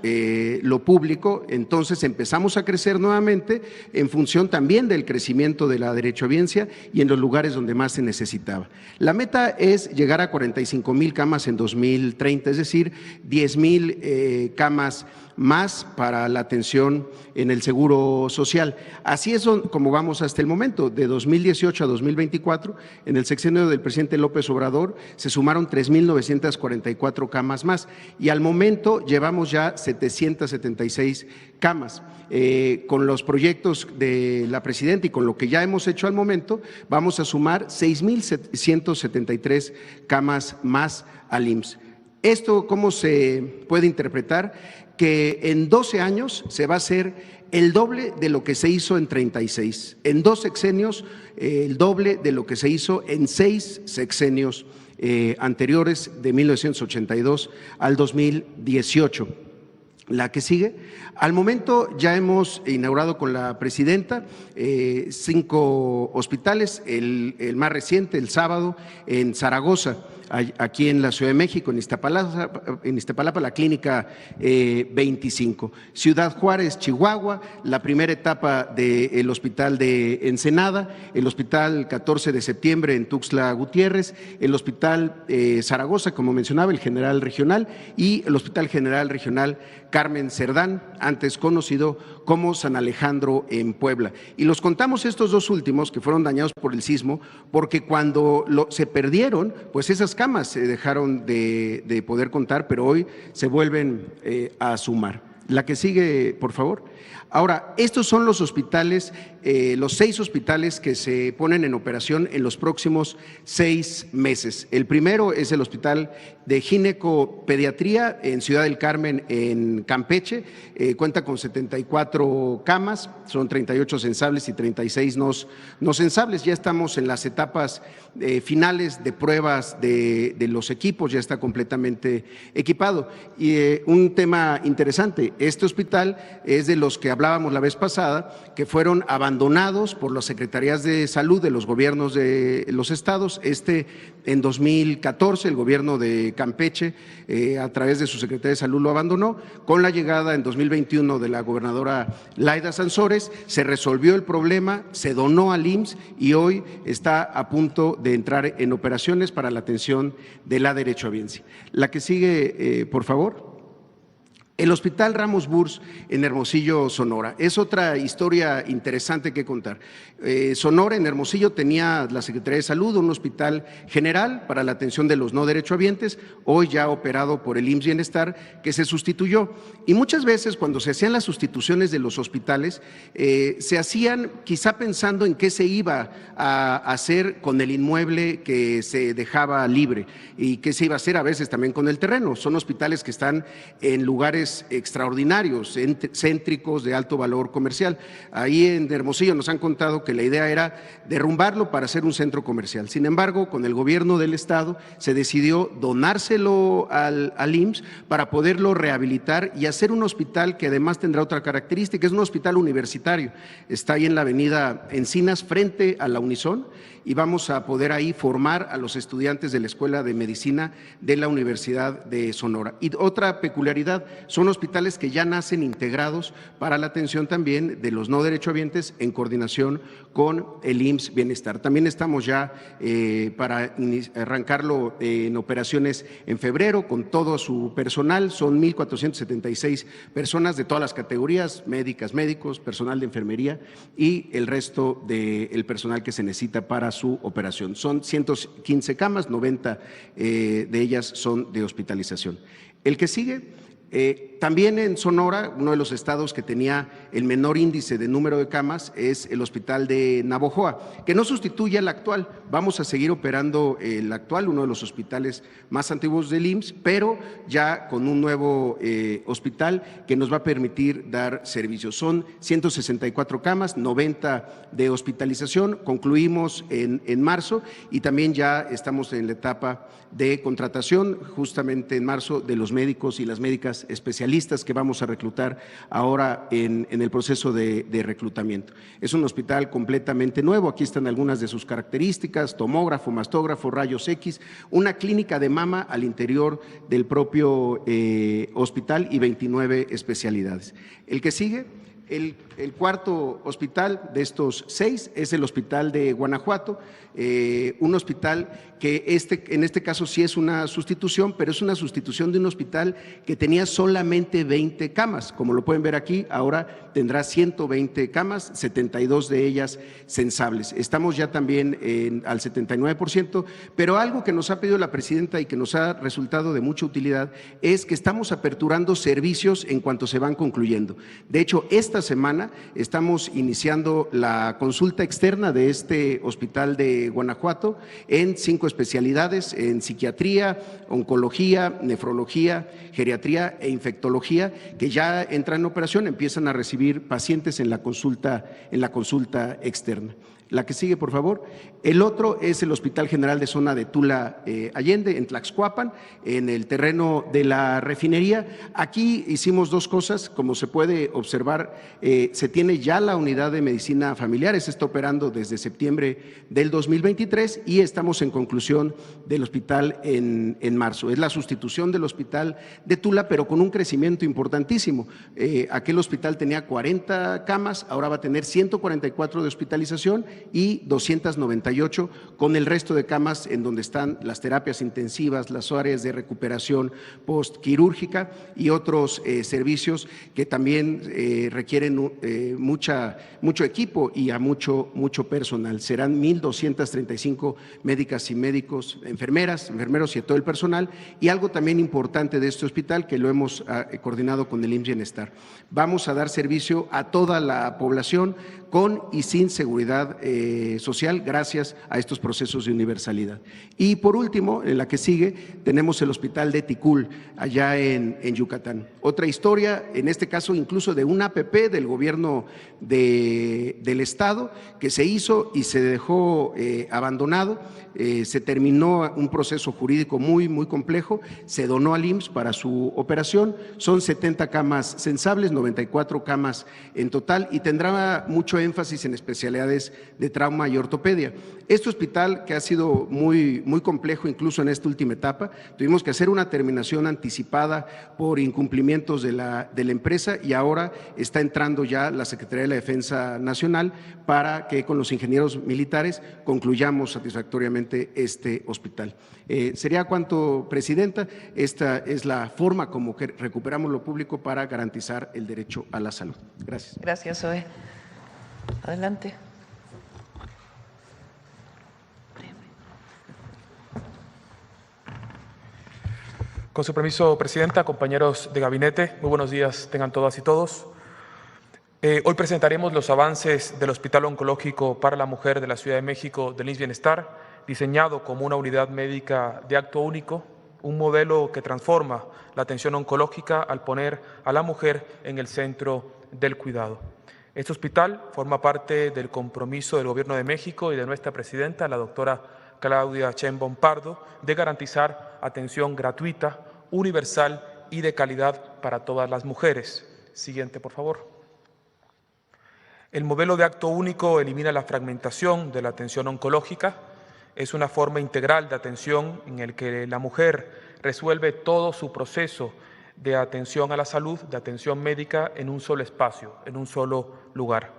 lo público, entonces empezamos a crecer nuevamente en función también del crecimiento de la derechohabiencia y en los lugares donde más se necesitaba. La meta es llegar a 45,000 camas en 2030, es decir, 10,000 camas más para la atención en el Seguro Social. Así es como vamos hasta el momento. De 2018 a 2024, en el sexenio del presidente López Obrador, se sumaron 3,944 camas más y al momento llevamos ya 776 camas. Con los proyectos de la presidenta y con lo que ya hemos hecho al momento, vamos a sumar 6,173 camas más al IMSS. ¿Esto cómo se puede interpretar? Que en 12 años se va a hacer el doble de lo que se hizo en 36, en 2 sexenios el doble de lo que se hizo en 6 sexenios anteriores, de 1982 al 2018. La que sigue. Al momento ya hemos inaugurado con la presidenta 5 hospitales, el más reciente, el sábado, en Zaragoza, aquí en la Ciudad de México, en Iztapalapa, la clínica 25. Ciudad Juárez, Chihuahua, la primera etapa del hospital de Ensenada, el hospital 14 de septiembre en Tuxtla Gutiérrez, el hospital Zaragoza, como mencionaba, el General Regional, y el Hospital General Regional Carmen Cerdán, antes conocido como San Alejandro en Puebla. Y los contamos estos 2 últimos que fueron dañados por el sismo, porque cuando se perdieron, pues esas camas se dejaron de poder contar, pero hoy se vuelven a sumar. La que sigue, por favor. Ahora, estos son los hospitales, los 6 hospitales que se ponen en operación en los próximos 6 meses. El primero es el Hospital de Ginecopediatría en Ciudad del Carmen, en Campeche. Cuenta con 74 camas, son 38 sensables y 36 no sensables. Ya estamos en las etapas finales de pruebas de los equipos, ya está completamente equipado. Y un tema interesante, este hospital es de los que hablábamos la vez pasada, que fueron abandonados por las secretarías de salud de los gobiernos de los estados. En 2014 el gobierno de Campeche, a través de su secretaría de salud, lo abandonó. Con la llegada en 2021 de la gobernadora Laida Sansores, se resolvió el problema, se donó al IMSS y hoy está a punto de entrar en operaciones para la atención de la derechohabiencia. La que sigue, por favor. El Hospital Ramos Burs en Hermosillo, Sonora. Es otra historia interesante que contar. Sonora, en Hermosillo, tenía la Secretaría de Salud un hospital general para la atención de los no derechohabientes, hoy ya operado por el IMSS Bienestar, que se sustituyó. Y muchas veces cuando se hacían las sustituciones de los hospitales, se hacían quizá pensando en qué se iba a hacer con el inmueble que se dejaba libre y qué se iba a hacer a veces también con el terreno. Son hospitales que están en lugares extraordinarios, céntricos, de alto valor comercial. Ahí en Hermosillo nos han contado que la idea era derrumbarlo para hacer un centro comercial. Sin embargo, con el gobierno del estado se decidió donárselo al IMSS para poderlo rehabilitar y hacer un hospital que además tendrá otra característica, es un hospital universitario. Está ahí en la avenida Encinas, frente a la Unison, y vamos a poder ahí formar a los estudiantes de la Escuela de Medicina de la Universidad de Sonora. Y otra peculiaridad, son Son hospitales que ya nacen integrados para la atención también de los no derechohabientes en coordinación con el IMSS Bienestar. También estamos ya para arrancarlo en operaciones en febrero con todo su personal. Son 1,476 personas de todas las categorías, médicas, médicos, personal de enfermería y el resto del personal que se necesita para su operación. Son 115 camas, 90 de ellas son de hospitalización. El que sigue. También en Sonora, uno de los estados que tenía el menor índice de número de camas es el hospital de Navojoa, que no sustituye al actual. Vamos a seguir operando el actual, uno de los hospitales más antiguos del IMSS, pero ya con un nuevo hospital que nos va a permitir dar servicios. Son 164 camas, 90 de hospitalización, concluimos en marzo y también ya estamos en la etapa de contratación, justamente en marzo, de los médicos y las médicas especialistas que vamos a reclutar ahora en el proceso de reclutamiento. Es un hospital completamente nuevo, aquí están algunas de sus características: tomógrafo, mastógrafo, rayos X, una clínica de mama al interior del propio hospital y 29 especialidades. El que sigue. El cuarto hospital de estos 6 es el hospital de Guanajuato, un hospital que en este caso sí es una sustitución, pero es una sustitución de un hospital que tenía solamente 20 camas. Como lo pueden ver aquí, ahora tendrá 120 camas, 72 de ellas sensables. Estamos ya también al 79%, pero algo que nos ha pedido la presidenta y que nos ha resultado de mucha utilidad es que estamos aperturando servicios en cuanto se van concluyendo. De hecho, esta semana estamos iniciando la consulta externa de este hospital de Guanajuato en 5 especialidades: en psiquiatría, oncología, nefrología, geriatría e infectología, que ya entran en operación, empiezan a recibir pacientes en la consulta externa. La que sigue, por favor. El otro es el Hospital General de Zona de Tula Allende, en Tlaxcuapan, en el terreno de la refinería. Aquí hicimos 2 cosas. Como se puede observar, se tiene ya la unidad de medicina familiar, se está operando desde septiembre del 2023 y estamos en conclusión del hospital en marzo. Es la sustitución del hospital de Tula, pero con un crecimiento importantísimo. Aquel hospital tenía 40 camas, ahora va a tener 144 de hospitalización y 298 con el resto de camas en donde están las terapias intensivas, las áreas de recuperación postquirúrgica y otros servicios que también requieren mucho equipo y a mucho personal. Serán 1,235 médicas y médicos, enfermeros y todo el personal. Y algo también importante de este hospital, que lo hemos coordinado con el IMSS Bienestar: vamos a dar servicio a toda la población con y sin seguridad social, gracias a estos procesos de universalidad. Y por último, en la que sigue, tenemos el hospital de Ticul, allá en Yucatán. Otra historia, en este caso incluso de una APP del gobierno del estado, que se hizo y se dejó abandonado. Se terminó un proceso jurídico muy complejo, se donó al IMSS para su operación. Son 70 camas sensables, 94 camas en total, y tendrá mucho énfasis en especialidades de trauma y ortopedia. Este hospital, que ha sido muy complejo incluso en esta última etapa, tuvimos que hacer una terminación anticipada por incumplimientos de la empresa, y ahora está entrando ya la Secretaría de la Defensa Nacional para que con los ingenieros militares concluyamos satisfactoriamente este hospital. Sería cuanto, Presidenta. Esta es la forma como que recuperamos lo público para garantizar el derecho a la salud. Gracias. Gracias, Zoe. Adelante. Con su permiso, Presidenta, compañeros de gabinete, muy buenos días tengan todas y todos. Hoy presentaremos los avances del Hospital Oncológico para la Mujer de la Ciudad de México del IMSS Bienestar, diseñado como una unidad médica de acto único, un modelo que transforma la atención oncológica al poner a la mujer en el centro del cuidado. Este hospital forma parte del compromiso del Gobierno de México y de nuestra presidenta, la doctora Claudia Sheinbaum Pardo, de garantizar atención gratuita, universal y de calidad para todas las mujeres. Siguiente, por favor. El modelo de acto único elimina la fragmentación de la atención oncológica. Es una forma integral de atención en el que la mujer resuelve todo su proceso de atención a la salud, de atención médica en un solo espacio, en un solo lugar.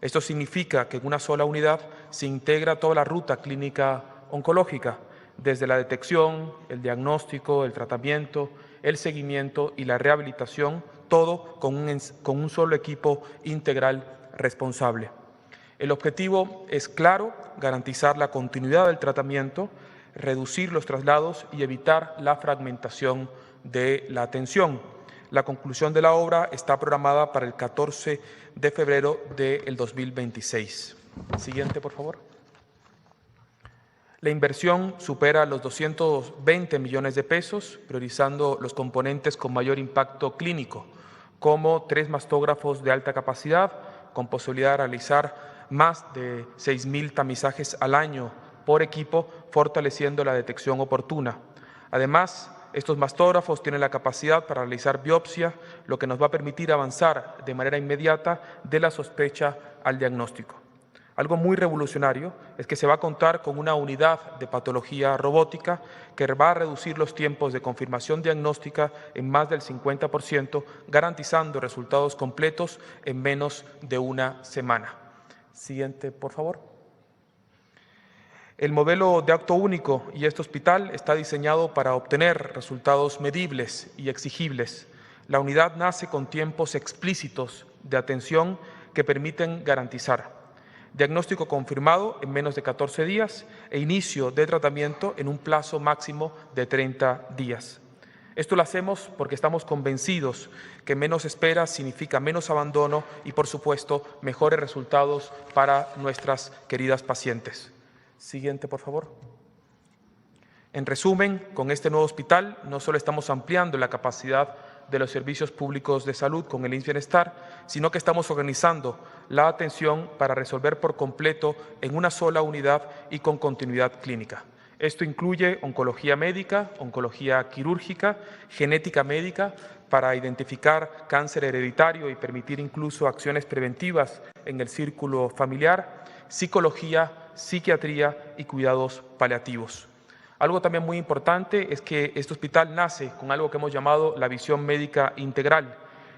Esto significa que en una sola unidad se integra toda la ruta clínica oncológica, desde la detección, el diagnóstico, el tratamiento, el seguimiento y la rehabilitación, todo con un solo equipo integral responsable. El objetivo es claro: garantizar la continuidad del tratamiento, reducir los traslados y evitar la fragmentación de la atención. La conclusión de la obra está programada para el 14 de febrero del 2026. Siguiente, por favor. La inversión supera los 220 millones de pesos, priorizando los componentes con mayor impacto clínico, como 3 mastógrafos de alta capacidad, con posibilidad de realizar más de 6.000 tamizajes al año por equipo, fortaleciendo la detección oportuna. Además, estos mastógrafos tienen la capacidad para realizar biopsia, lo que nos va a permitir avanzar de manera inmediata de la sospecha al diagnóstico. Algo muy revolucionario es que se va a contar con una unidad de patología robótica que va a reducir los tiempos de confirmación diagnóstica en más del 50%, garantizando resultados completos en menos de una semana. Siguiente, por favor. El modelo de acto único y este hospital está diseñado para obtener resultados medibles y exigibles. La unidad nace con tiempos explícitos de atención que permiten garantizar diagnóstico confirmado en menos de 14 días e inicio de tratamiento en un plazo máximo de 30 días. Esto lo hacemos porque estamos convencidos que menos espera significa menos abandono y, por supuesto, mejores resultados para nuestras queridas pacientes. Siguiente, por favor. En resumen, con este nuevo hospital no solo estamos ampliando la capacidad de los servicios públicos de salud con el IMSS Bienestar, sino que estamos organizando la atención para resolver por completo en una sola unidad y con continuidad clínica. Esto incluye oncología médica, oncología quirúrgica, genética médica para identificar cáncer hereditario y permitir incluso acciones preventivas en el círculo familiar, psicología, psiquiatría y cuidados paliativos. Algo también muy importante es que este hospital nace con algo que hemos llamado la visión médica integral,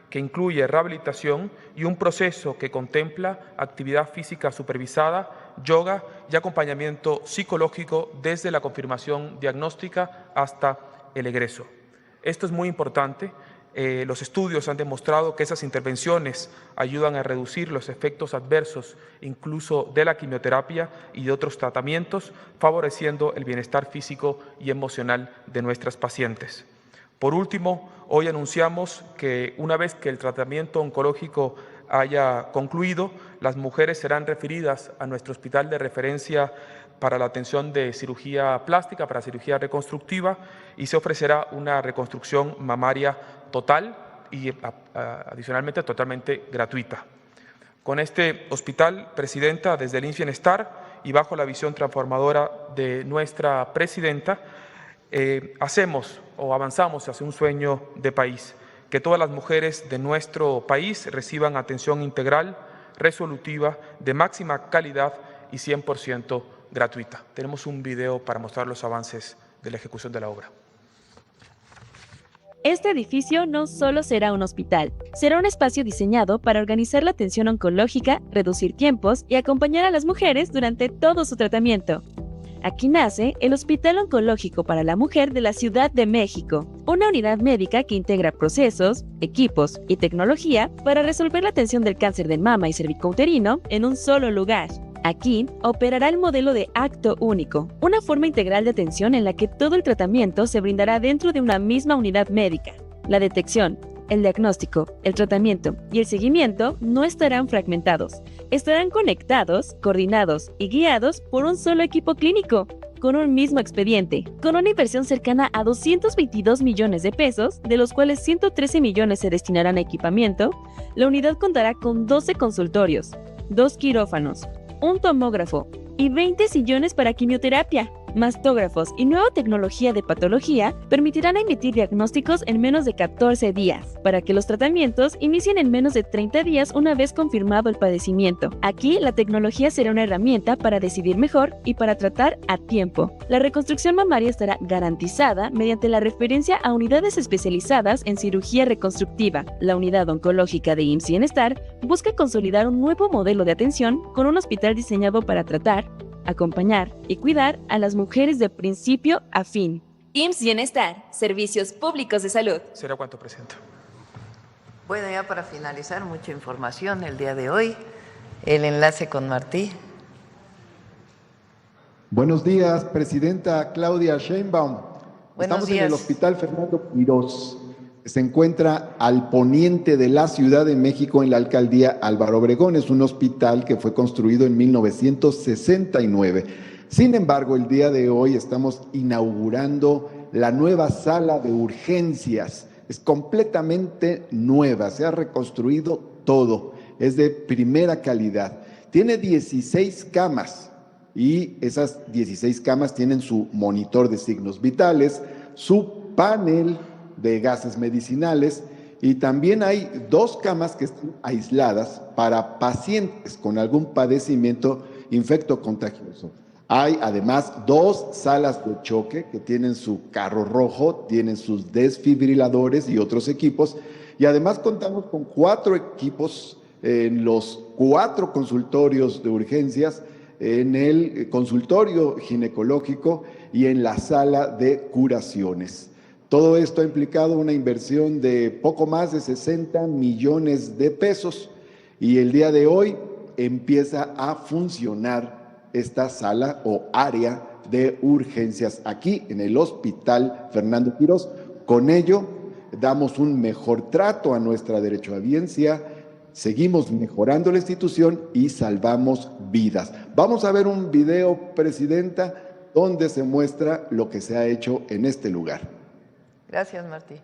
que incluye rehabilitación y un proceso que contempla actividad física supervisada, yoga y acompañamiento psicológico desde la confirmación diagnóstica hasta el egreso. Esto es muy importante. Los estudios han demostrado que esas intervenciones ayudan a reducir los efectos adversos, incluso de la quimioterapia y de otros tratamientos, favoreciendo el bienestar físico y emocional de nuestras pacientes. Por último, hoy anunciamos que una vez que el tratamiento oncológico haya concluido, las mujeres serán referidas a nuestro hospital de referencia para la atención de cirugía plástica, para cirugía reconstructiva, y se ofrecerá una reconstrucción mamaria total y adicionalmente totalmente gratuita. Con este hospital, Presidenta, desde el IMSS Bienestar y bajo la visión transformadora de nuestra Presidenta, hacemos o avanzamos hacia un sueño de país, que todas las mujeres de nuestro país reciban atención integral, resolutiva, de máxima calidad y 100% gratuita. Tenemos un video para mostrar los avances de la ejecución de la obra. Este edificio no solo será un hospital, será un espacio diseñado para organizar la atención oncológica, reducir tiempos y acompañar a las mujeres durante todo su tratamiento. Aquí nace el Hospital Oncológico para la Mujer de la Ciudad de México, una unidad médica que integra procesos, equipos y tecnología para resolver la atención del cáncer de mama y cervicouterino en un solo lugar. Aquí operará el modelo de acto único, una forma integral de atención en la que todo el tratamiento se brindará dentro de una misma unidad médica. La detección, el diagnóstico, el tratamiento y el seguimiento no estarán fragmentados. Estarán conectados, coordinados y guiados por un solo equipo clínico, con un mismo expediente, con una inversión cercana a 222 millones de pesos, de los cuales 113 millones se destinarán a equipamiento. La unidad contará con 12 consultorios, 2 quirófanos, un tomógrafo y 20 sillones para quimioterapia. mastógrafos y nueva tecnología de patología permitirán emitir diagnósticos en menos de 14 días, para que los tratamientos inicien en menos de 30 días una vez confirmado el padecimiento. Aquí, la tecnología será una herramienta para decidir mejor y para tratar a tiempo. La reconstrucción mamaria estará garantizada mediante la referencia a unidades especializadas en cirugía reconstructiva. La unidad oncológica de IMSS Bienestar busca consolidar un nuevo modelo de atención con un hospital diseñado para tratar, acompañar y cuidar a las mujeres de principio a fin. IMSS Bienestar, Servicios Públicos de Salud. ¿Será cuánto, Presidenta? Bueno, ya para finalizar, mucha información el día de hoy. El enlace con Martí. Buenos días, Presidenta Claudia Sheinbaum. Estamos en el Hospital Fernando Quirós, que se encuentra al poniente de la Ciudad de México en la alcaldía Álvaro Obregón. Es un hospital que fue construido en 1969. Sin embargo, el día de hoy estamos inaugurando la nueva sala de urgencias. Es completamente nueva, se ha reconstruido todo, es de primera calidad. Tiene 16 camas y esas 16 camas tienen su monitor de signos vitales, su panel de gases medicinales y también hay 2 camas que están aisladas para pacientes con algún padecimiento infectocontagioso. Hay además 2 salas de choque que tienen su carro rojo, tienen sus desfibriladores y otros equipos y además contamos con 4 equipos en los 4 consultorios de urgencias, en el consultorio ginecológico y en la sala de curaciones. Todo esto ha implicado una inversión de poco más de 60 millones de pesos y el día de hoy empieza a funcionar esta sala o área de urgencias aquí en el Hospital Fernando Quirós. Con ello damos un mejor trato a nuestra derechohabiencia, seguimos mejorando la institución y salvamos vidas. Vamos a ver un video, Presidenta, donde se muestra lo que se ha hecho en este lugar. Gracias, Martí.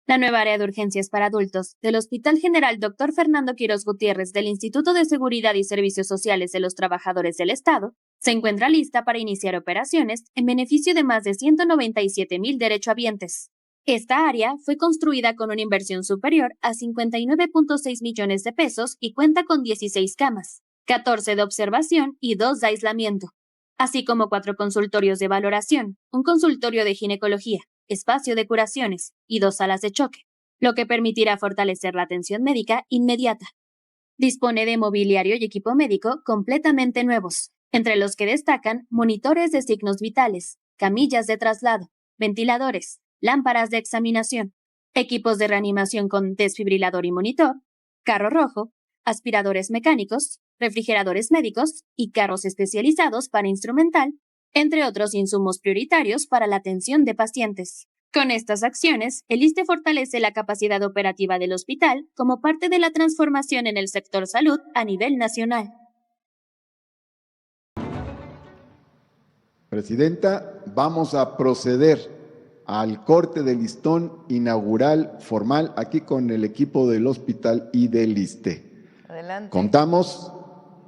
La nueva área de urgencias para adultos del Hospital General Dr. Fernando Quirós Gutiérrez del Instituto de Seguridad y Servicios Sociales de los Trabajadores del Estado se encuentra lista para iniciar operaciones en beneficio de más de 197,000 derechohabientes. Esta área fue construida con una inversión superior a 59.6 millones de pesos y cuenta con 16 camas, 14 de observación y 2 de aislamiento, así como 4 consultorios de valoración, un consultorio de ginecología, espacio de curaciones y 2 salas de choque, lo que permitirá fortalecer la atención médica inmediata. Dispone de mobiliario y equipo médico completamente nuevos, entre los que destacan monitores de signos vitales, camillas de traslado, ventiladores, lámparas de examinación, equipos de reanimación con desfibrilador y monitor, carro rojo, aspiradores mecánicos, refrigeradores médicos y carros especializados para instrumental, entre otros insumos prioritarios para la atención de pacientes. Con estas acciones, el ISSSTE fortalece la capacidad operativa del hospital como parte de la transformación en el sector salud a nivel nacional. Presidenta, vamos a proceder al corte de listón inaugural formal aquí con el equipo del hospital y del ISSSTE. Adelante. Contamos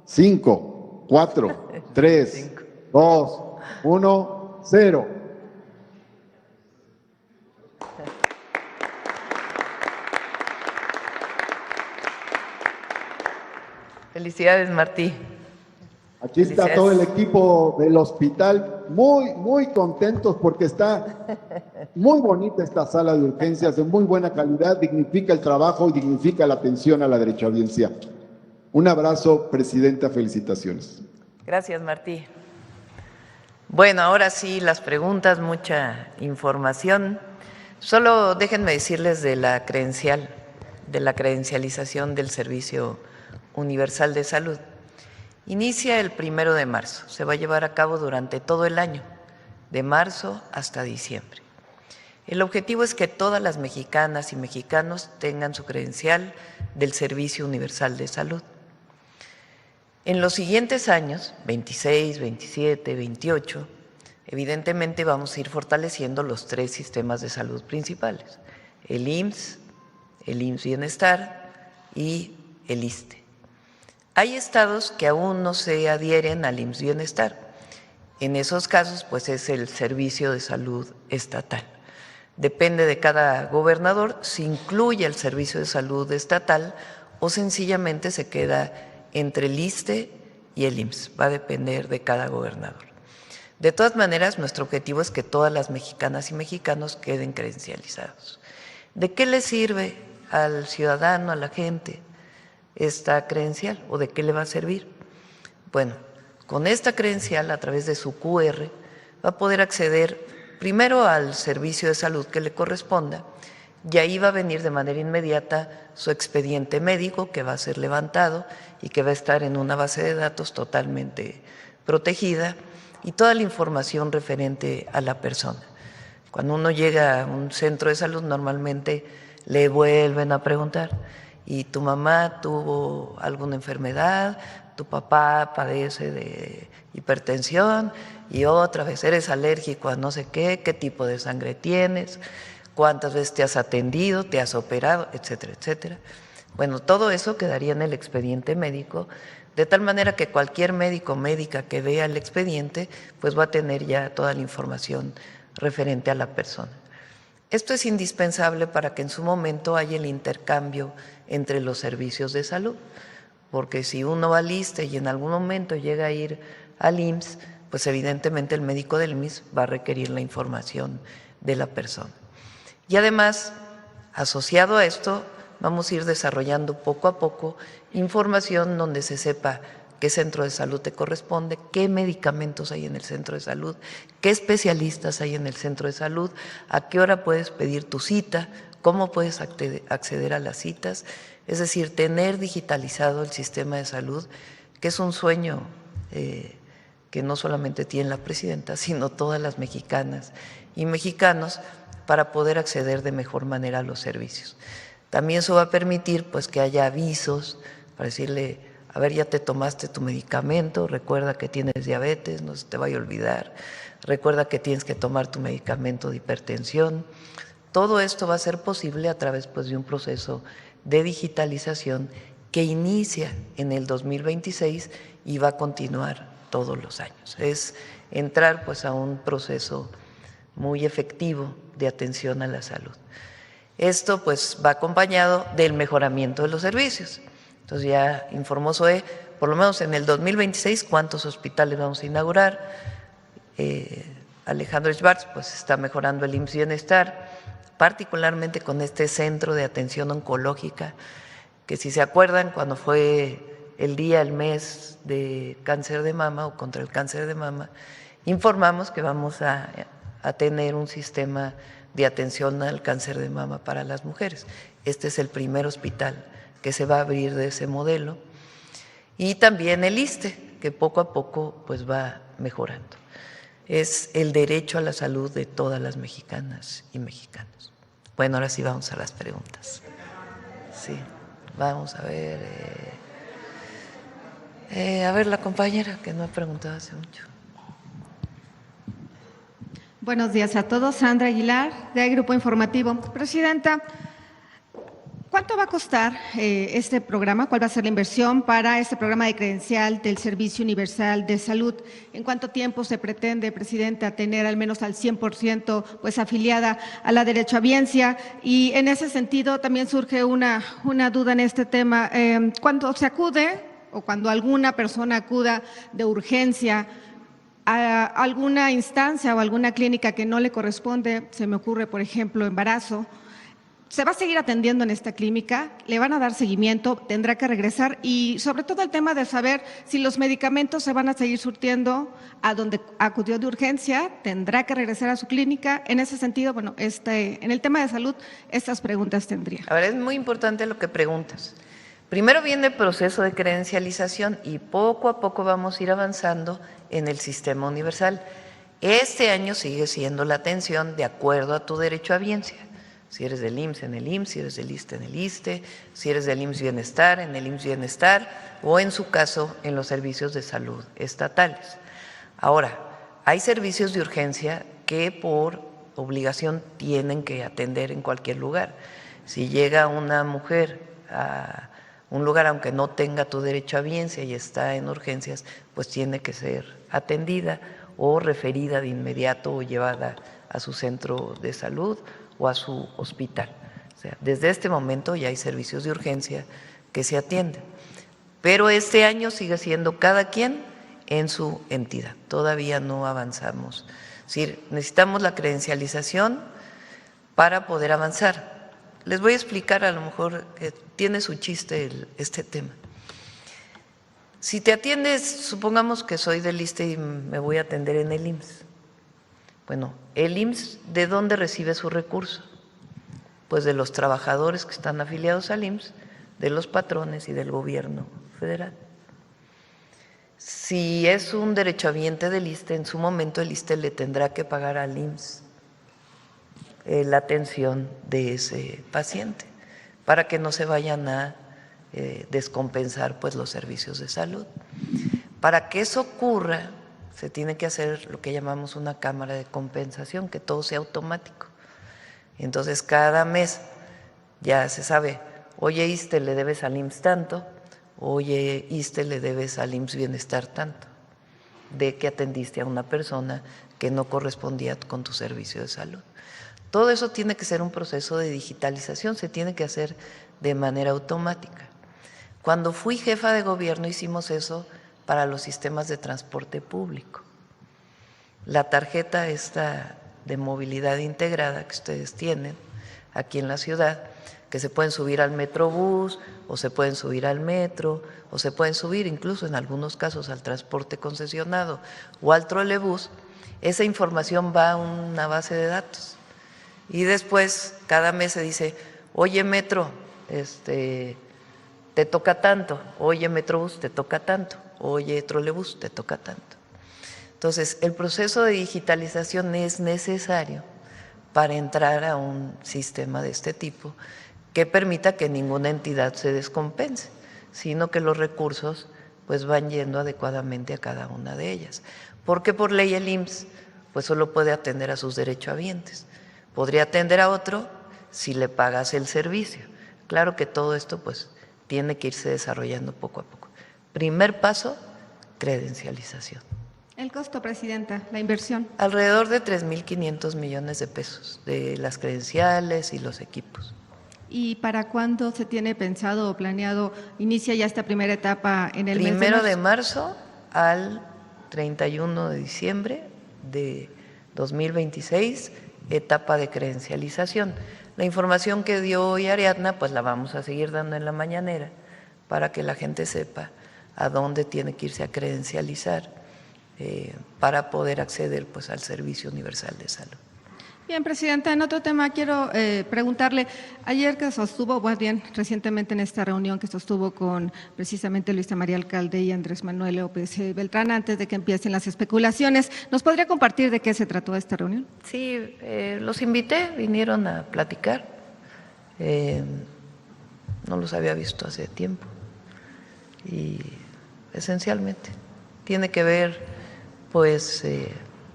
5, 4, 3, 2, 1, 0. Felicidades, Martí. Aquí está todo el equipo del hospital, muy contentos porque está muy bonita esta sala de urgencias, de muy buena calidad, dignifica el trabajo y dignifica la atención a la derechohabiencia. Un abrazo, Presidenta, felicitaciones. Gracias, Martí. Bueno, ahora sí, las preguntas, mucha información. Solo déjenme decirles de la credencialización del Servicio Universal de Salud. Inicia el 1 de marzo, se va a llevar a cabo durante todo el año, de marzo hasta diciembre. El objetivo es que todas las mexicanas y mexicanos tengan su credencial del Servicio Universal de Salud. En los siguientes años, 26, 27, 28, evidentemente vamos a ir fortaleciendo los 3 sistemas de salud principales, el IMSS Bienestar y el ISSSTE. Hay estados que aún no se adhieren al IMSS Bienestar. En esos casos, pues es el Servicio de Salud Estatal. Depende de cada gobernador si incluye el Servicio de Salud Estatal o sencillamente se queda entre el ISSSTE y el IMSS. Va a depender de cada gobernador. De todas maneras, nuestro objetivo es que todas las mexicanas y mexicanos queden credencializados. ¿De qué le sirve al ciudadano, a la gente, esta credencial o de qué le va a servir? Bueno, con esta credencial, a través de su QR, va a poder acceder primero al servicio de salud que le corresponda y ahí va a venir de manera inmediata su expediente médico que va a ser levantado y que va a estar en una base de datos totalmente protegida y toda la información referente a la persona. Cuando uno llega a un centro de salud, normalmente le vuelven a preguntar, ¿y tu mamá tuvo alguna enfermedad? ¿Tu papá padece de hipertensión? Y otra vez, ¿eres alérgico a no sé qué? ¿Qué tipo de sangre tienes? ¿Cuántas veces te has atendido? ¿Te has operado? Etcétera, etcétera. Bueno, todo eso quedaría en el expediente médico, de tal manera que cualquier médico o médica que vea el expediente, pues va a tener ya toda la información referente a la persona. Esto es indispensable para que en su momento haya el intercambio entre los servicios de salud, porque si uno va al ISSSTE y en algún momento llega a ir al IMSS, pues evidentemente el médico del IMSS va a requerir la información de la persona. Y además, asociado a esto, vamos a ir desarrollando poco a poco información donde se sepa qué centro de salud te corresponde, qué medicamentos hay en el centro de salud, qué especialistas hay en el centro de salud, a qué hora puedes pedir tu cita, cómo puedes acceder a las citas, es decir, tener digitalizado el sistema de salud, que es un sueño que no solamente tiene la presidenta, sino todas las mexicanas y mexicanos, para poder acceder de mejor manera a los servicios. También eso va a permitir pues que haya avisos para decirle, a ver, ya te tomaste tu medicamento, recuerda que tienes diabetes, no se te vaya a olvidar, recuerda que tienes que tomar tu medicamento de hipertensión. Todo esto va a ser posible a través pues de un proceso de digitalización que inicia en el 2026 y va a continuar todos los años. Es entrar pues a un proceso muy efectivo de atención a la salud. Esto pues va acompañado del mejoramiento de los servicios. Entonces ya informó Zoe, por lo menos en el 2026, cuántos hospitales vamos a inaugurar. Alejandro Schwartz pues está mejorando el IMSS Bienestar, particularmente con este centro de atención oncológica, que si se acuerdan, cuando fue el día, el mes de cáncer de mama o contra el cáncer de mama, informamos que vamos a tener un sistema de atención al cáncer de mama para las mujeres. Este es el primer hospital que se va a abrir de ese modelo. Y también el ISSSTE, que poco a poco pues va mejorando. Es el derecho a la salud de todas las mexicanas y mexicanos. Bueno, ahora sí vamos a las preguntas. Sí, vamos a ver. A ver, la compañera que no ha preguntado hace mucho. Buenos días a todos. Sandra Aguilar, de Grupo Informativo. Presidenta, ¿cuánto va a costar este programa? ¿Cuál va a ser la inversión para este programa de credencial del Servicio Universal de Salud? ¿En cuánto tiempo se pretende, Presidenta, tener al menos al 100% pues afiliada a la derechohabiencia? Y en ese sentido también surge una duda en este tema. Cuando se acude o cuando alguna persona acuda de urgencia a alguna instancia o alguna clínica que no le corresponde, se me ocurre, por ejemplo, embarazo, ¿se va a seguir atendiendo en esta clínica? ¿Le van a dar seguimiento? ¿Tendrá que regresar? Y sobre todo el tema de saber si los medicamentos se van a seguir surtiendo a donde acudió de urgencia, ¿tendrá que regresar a su clínica? En ese sentido, bueno, en el tema de salud, estas preguntas tendría. A ver, es muy importante lo que preguntas. Primero viene el proceso de credencialización y poco a poco vamos a ir avanzando en el sistema universal. Este año sigue siendo la atención de acuerdo a tu derechohabiencia. Si eres del IMSS, en el IMSS, si eres del ISSSTE, en el ISSSTE, si eres del IMSS Bienestar, en el IMSS Bienestar, o en su caso, en los servicios de salud estatales. Ahora, hay servicios de urgencia que por obligación tienen que atender en cualquier lugar. Si llega una mujer a Un lugar, aunque no tenga tu derechohabiencia y está en urgencias, pues tiene que ser atendida o referida de inmediato o llevada a su centro de salud o a su hospital. O sea, desde este momento ya hay servicios de urgencia que se atienden. Pero este año sigue siendo cada quien en su entidad. Todavía no avanzamos. Es decir, necesitamos la credencialización para poder avanzar. Les voy a explicar, a lo mejor tiene su chiste este tema. Si te atiendes, supongamos que soy del ISSSTE y me voy a atender en el IMSS. Bueno, el IMSS, ¿de dónde recibe su recurso? Pues de los trabajadores que están afiliados al IMSS, de los patrones y del gobierno federal. Si es un derechohabiente del ISSSTE, en su momento el ISSSTE le tendrá que pagar al IMSS la atención de ese paciente para que no se vayan a descompensar pues los servicios de salud. Para que eso ocurra, se tiene que hacer lo que llamamos una cámara de compensación, que todo sea automático. Entonces cada mes ya se sabe, oye ISSSTE le debes al IMSS tanto, oye ISSSTE le debes al IMSS Bienestar tanto, de que atendiste a una persona que no correspondía con tu servicio de salud. Todo eso tiene que ser un proceso de digitalización, se tiene que hacer de manera automática. Cuando fui jefa de gobierno hicimos eso para los sistemas de transporte público. La tarjeta esta de movilidad integrada que ustedes tienen aquí en la ciudad, que se pueden subir al Metrobús o se pueden subir al metro o se pueden subir incluso en algunos casos al transporte concesionado o al trolebús, esa información va a una base de datos. Y después, cada mes se dice, oye Metro, te toca tanto, oye Metrobús, te toca tanto, oye Trolebús, te toca tanto. Entonces, el proceso de digitalización es necesario para entrar a un sistema de este tipo que permita que ninguna entidad se descompense, sino que los recursos pues van yendo adecuadamente a cada una de ellas. Porque por ley el IMSS pues solo puede atender a sus derechohabientes. Podría atender a otro si le pagas el servicio. Claro que todo esto pues tiene que irse desarrollando poco a poco. Primer paso, credencialización. El costo, Presidenta, la inversión. Alrededor de 3.500 millones de pesos de las credenciales y los equipos. ¿Y para cuándo se tiene pensado o planeado, inicia ya esta primera etapa en el mes de marzo? 1 de marzo al 31 de diciembre de 2026, etapa de credencialización. La información que dio hoy Ariadna, pues la vamos a seguir dando en la mañanera para que la gente sepa a dónde tiene que irse a credencializar para poder acceder pues al Servicio Universal de Salud. Bien, Presidenta, en otro tema quiero preguntarle, ayer que sostuvo, más bien recientemente en esta reunión que sostuvo con precisamente Luisa María Alcalde y Andrés Manuel López Beltrán, antes de que empiecen las especulaciones, ¿nos podría compartir de qué se trató esta reunión? Sí, los invité, vinieron a platicar, no los había visto hace tiempo y esencialmente tiene que ver, pues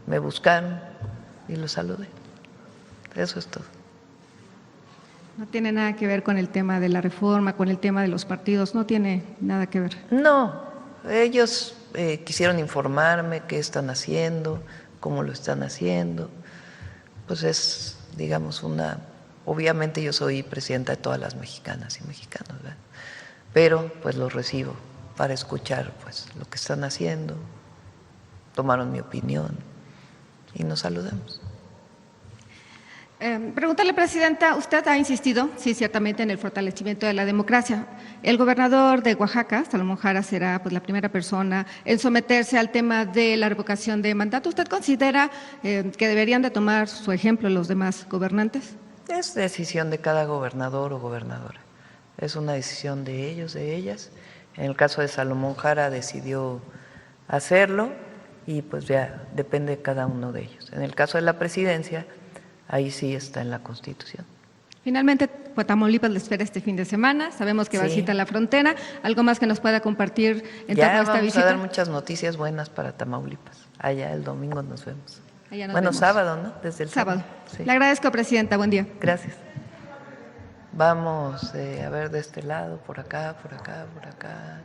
me buscaron y los saludé. Eso es todo. No tiene nada que ver con el tema de la reforma, con el tema de los partidos, no tiene nada que ver. No, ellos quisieron informarme qué están haciendo, cómo lo están haciendo. Pues es, digamos, obviamente yo soy presidenta de todas las mexicanas y mexicanos, ¿verdad? Pero pues los recibo para escuchar pues lo que están haciendo, tomaron mi opinión y nos saludamos. Preguntarle, Presidenta, usted ha insistido, sí, ciertamente, en el fortalecimiento de la democracia. El gobernador de Oaxaca, Salomón Jara, será pues la primera persona en someterse al tema de la revocación de mandato. ¿Usted considera que deberían de tomar su ejemplo los demás gobernantes? Es decisión de cada gobernador o gobernadora. Es una decisión de ellos, de ellas. En el caso de Salomón Jara decidió hacerlo y pues ya depende de cada uno de ellos. En el caso de la presidencia, ahí sí está en la Constitución. Finalmente, Tamaulipas le espera este fin de semana. Sabemos que va a visitar la frontera. ¿Algo más que nos pueda compartir en torno a esta visita? Ya vamos a dar muchas noticias buenas para Tamaulipas. Allá el domingo nos vemos. Bueno, sábado, ¿no? Desde el sábado. Sí. Le agradezco, Presidenta. Buen día. Gracias. Vamos a ver de este lado, por acá, por acá, por acá.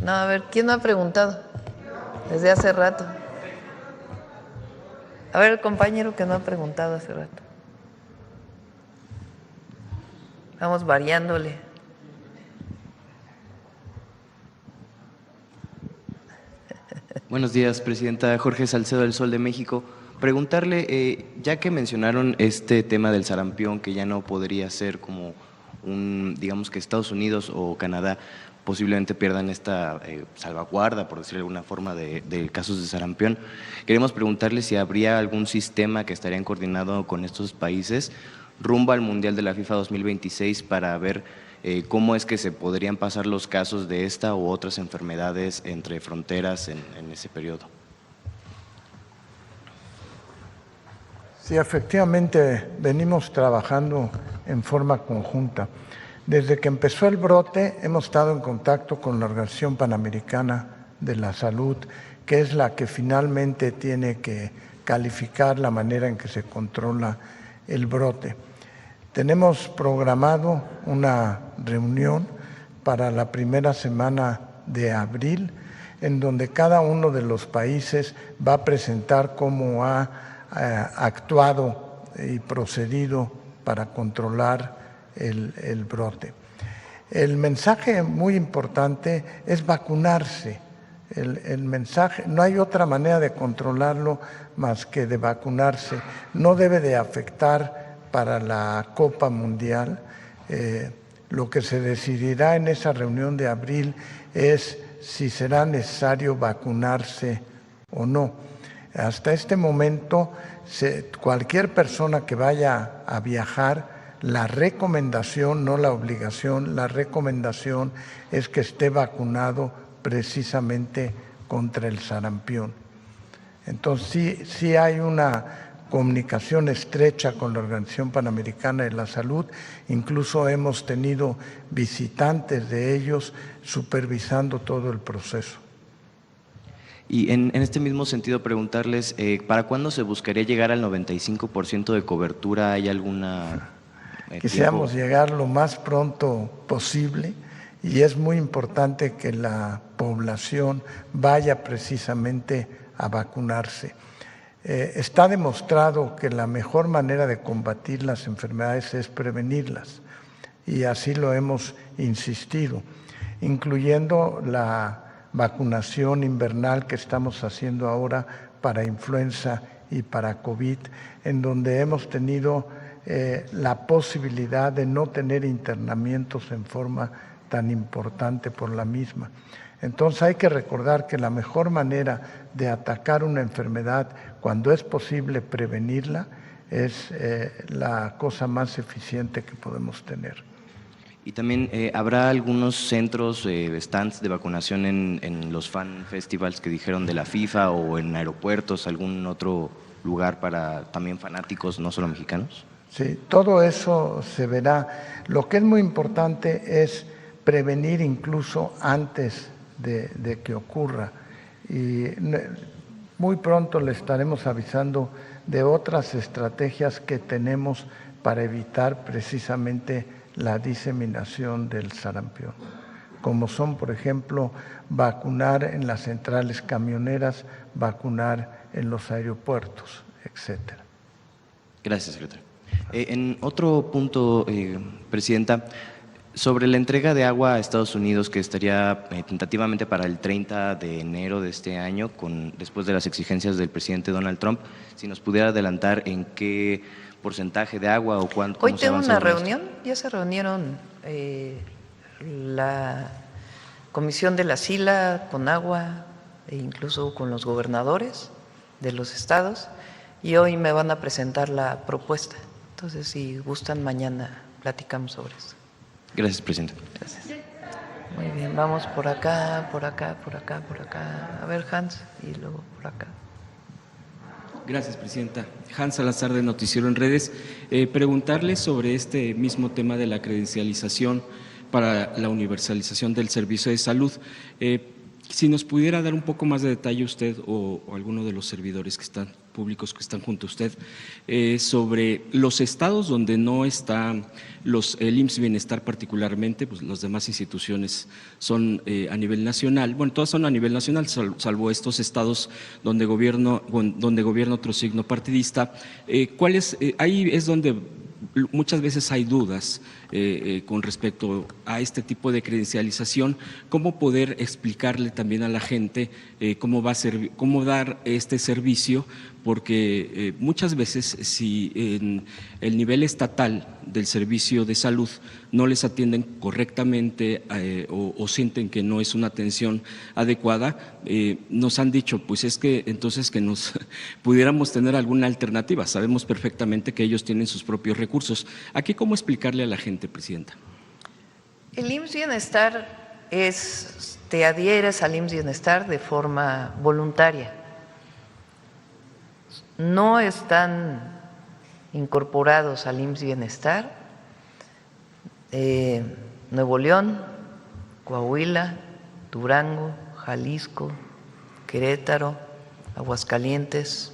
A ver, ¿quién no ha preguntado? Desde hace rato. A ver, el compañero que no ha preguntado hace rato. Vamos variándole. Buenos días, Presidenta. Jorge Salcedo del Sol de México. Preguntarle, ya que mencionaron este tema del sarampión, que ya no podría ser como digamos que Estados Unidos o Canadá posiblemente pierdan esta salvaguarda, por decirlo de alguna forma, de casos de sarampión. Queremos preguntarle si habría algún sistema que estarían coordinado con estos países rumbo al Mundial de la FIFA 2026 para ver cómo es que se podrían pasar los casos de esta u otras enfermedades entre fronteras en ese periodo. Sí, efectivamente venimos trabajando en forma conjunta. Desde que empezó el brote hemos estado en contacto con la Organización Panamericana de la Salud, que es la que finalmente tiene que calificar la manera en que se controla el brote. Tenemos programado una reunión para la primera semana de abril, en donde cada uno de los países va a presentar cómo ha actuado y procedido para controlar el brote. El mensaje muy importante es vacunarse. El mensaje, no hay otra manera de controlarlo más que de vacunarse. No debe de afectar para la Copa Mundial. Lo que se decidirá en esa reunión de abril es si será necesario vacunarse o no. Hasta este momento, cualquier persona que vaya a viajar, la recomendación, no la obligación, la recomendación es que esté vacunado precisamente contra el sarampión. Entonces sí hay una comunicación estrecha con la Organización Panamericana de la Salud, incluso hemos tenido visitantes de ellos supervisando todo el proceso. Y en este mismo sentido preguntarles, ¿para cuándo se buscaría llegar al 95% de cobertura? ¿Hay alguna Quisiéramos llegar lo más pronto posible y es muy importante que la población vaya precisamente a vacunarse. Está demostrado que la mejor manera de combatir las enfermedades es prevenirlas y así lo hemos insistido, incluyendo la vacunación invernal que estamos haciendo ahora para influenza y para COVID, en donde hemos tenido la posibilidad de no tener internamientos en forma tan importante por la misma. Entonces hay que recordar que la mejor manera de atacar una enfermedad cuando es posible prevenirla es la cosa más eficiente que podemos tener. Y también ¿habrá algunos centros, stands de vacunación en los fan festivals que dijeron de la FIFA o en aeropuertos, algún otro lugar para también fanáticos, no solo mexicanos? Sí, todo eso se verá. Lo que es muy importante es prevenir incluso antes de que ocurra. Y muy pronto le estaremos avisando de otras estrategias que tenemos para evitar precisamente la diseminación del sarampión, como son, por ejemplo, vacunar en las centrales camioneras, vacunar en los aeropuertos, etcétera. Gracias, secretario. En otro punto, Presidenta, sobre la entrega de agua a Estados Unidos, que estaría tentativamente para el 30 de enero de este año, después de las exigencias del presidente Donald Trump, si nos pudiera adelantar en qué porcentaje de agua o cuánto. Hoy tengo una reunión, ya se reunieron la comisión de la SILA con agua e incluso con los gobernadores de los estados y hoy me van a presentar la propuesta. Entonces, si gustan, mañana platicamos sobre eso. Gracias, Presidenta. Gracias. Muy bien, vamos por acá, por acá, por acá, por acá. A ver, Hans, y luego por acá. Gracias, Presidenta. Hans Salazar, de Noticiero en Redes. Preguntarle sobre este mismo tema de la credencialización para la universalización del servicio de salud. Si nos pudiera dar un poco más de detalle usted o alguno de los servidores públicos que están junto a usted sobre los estados donde no está el IMSS Bienestar particularmente, pues las demás instituciones son a nivel nacional, bueno, todas son a nivel nacional, salvo estos estados donde gobierna otro signo partidista. Ahí es donde muchas veces hay dudas con respecto a este tipo de credencialización, cómo poder explicarle también a la gente cómo dar este servicio, porque muchas veces si en el nivel estatal del servicio de salud no les atienden correctamente o sienten que no es una atención adecuada, nos han dicho, pues es que entonces que nos pudiéramos tener alguna alternativa. Sabemos perfectamente que ellos tienen sus propios recursos. Aquí, ¿cómo explicarle a la gente, Presidenta? El IMSS Bienestar te adhieres al IMSS Bienestar de forma voluntaria. No están incorporados al IMSS Bienestar Nuevo León, Coahuila, Durango, Jalisco, Querétaro, Aguascalientes,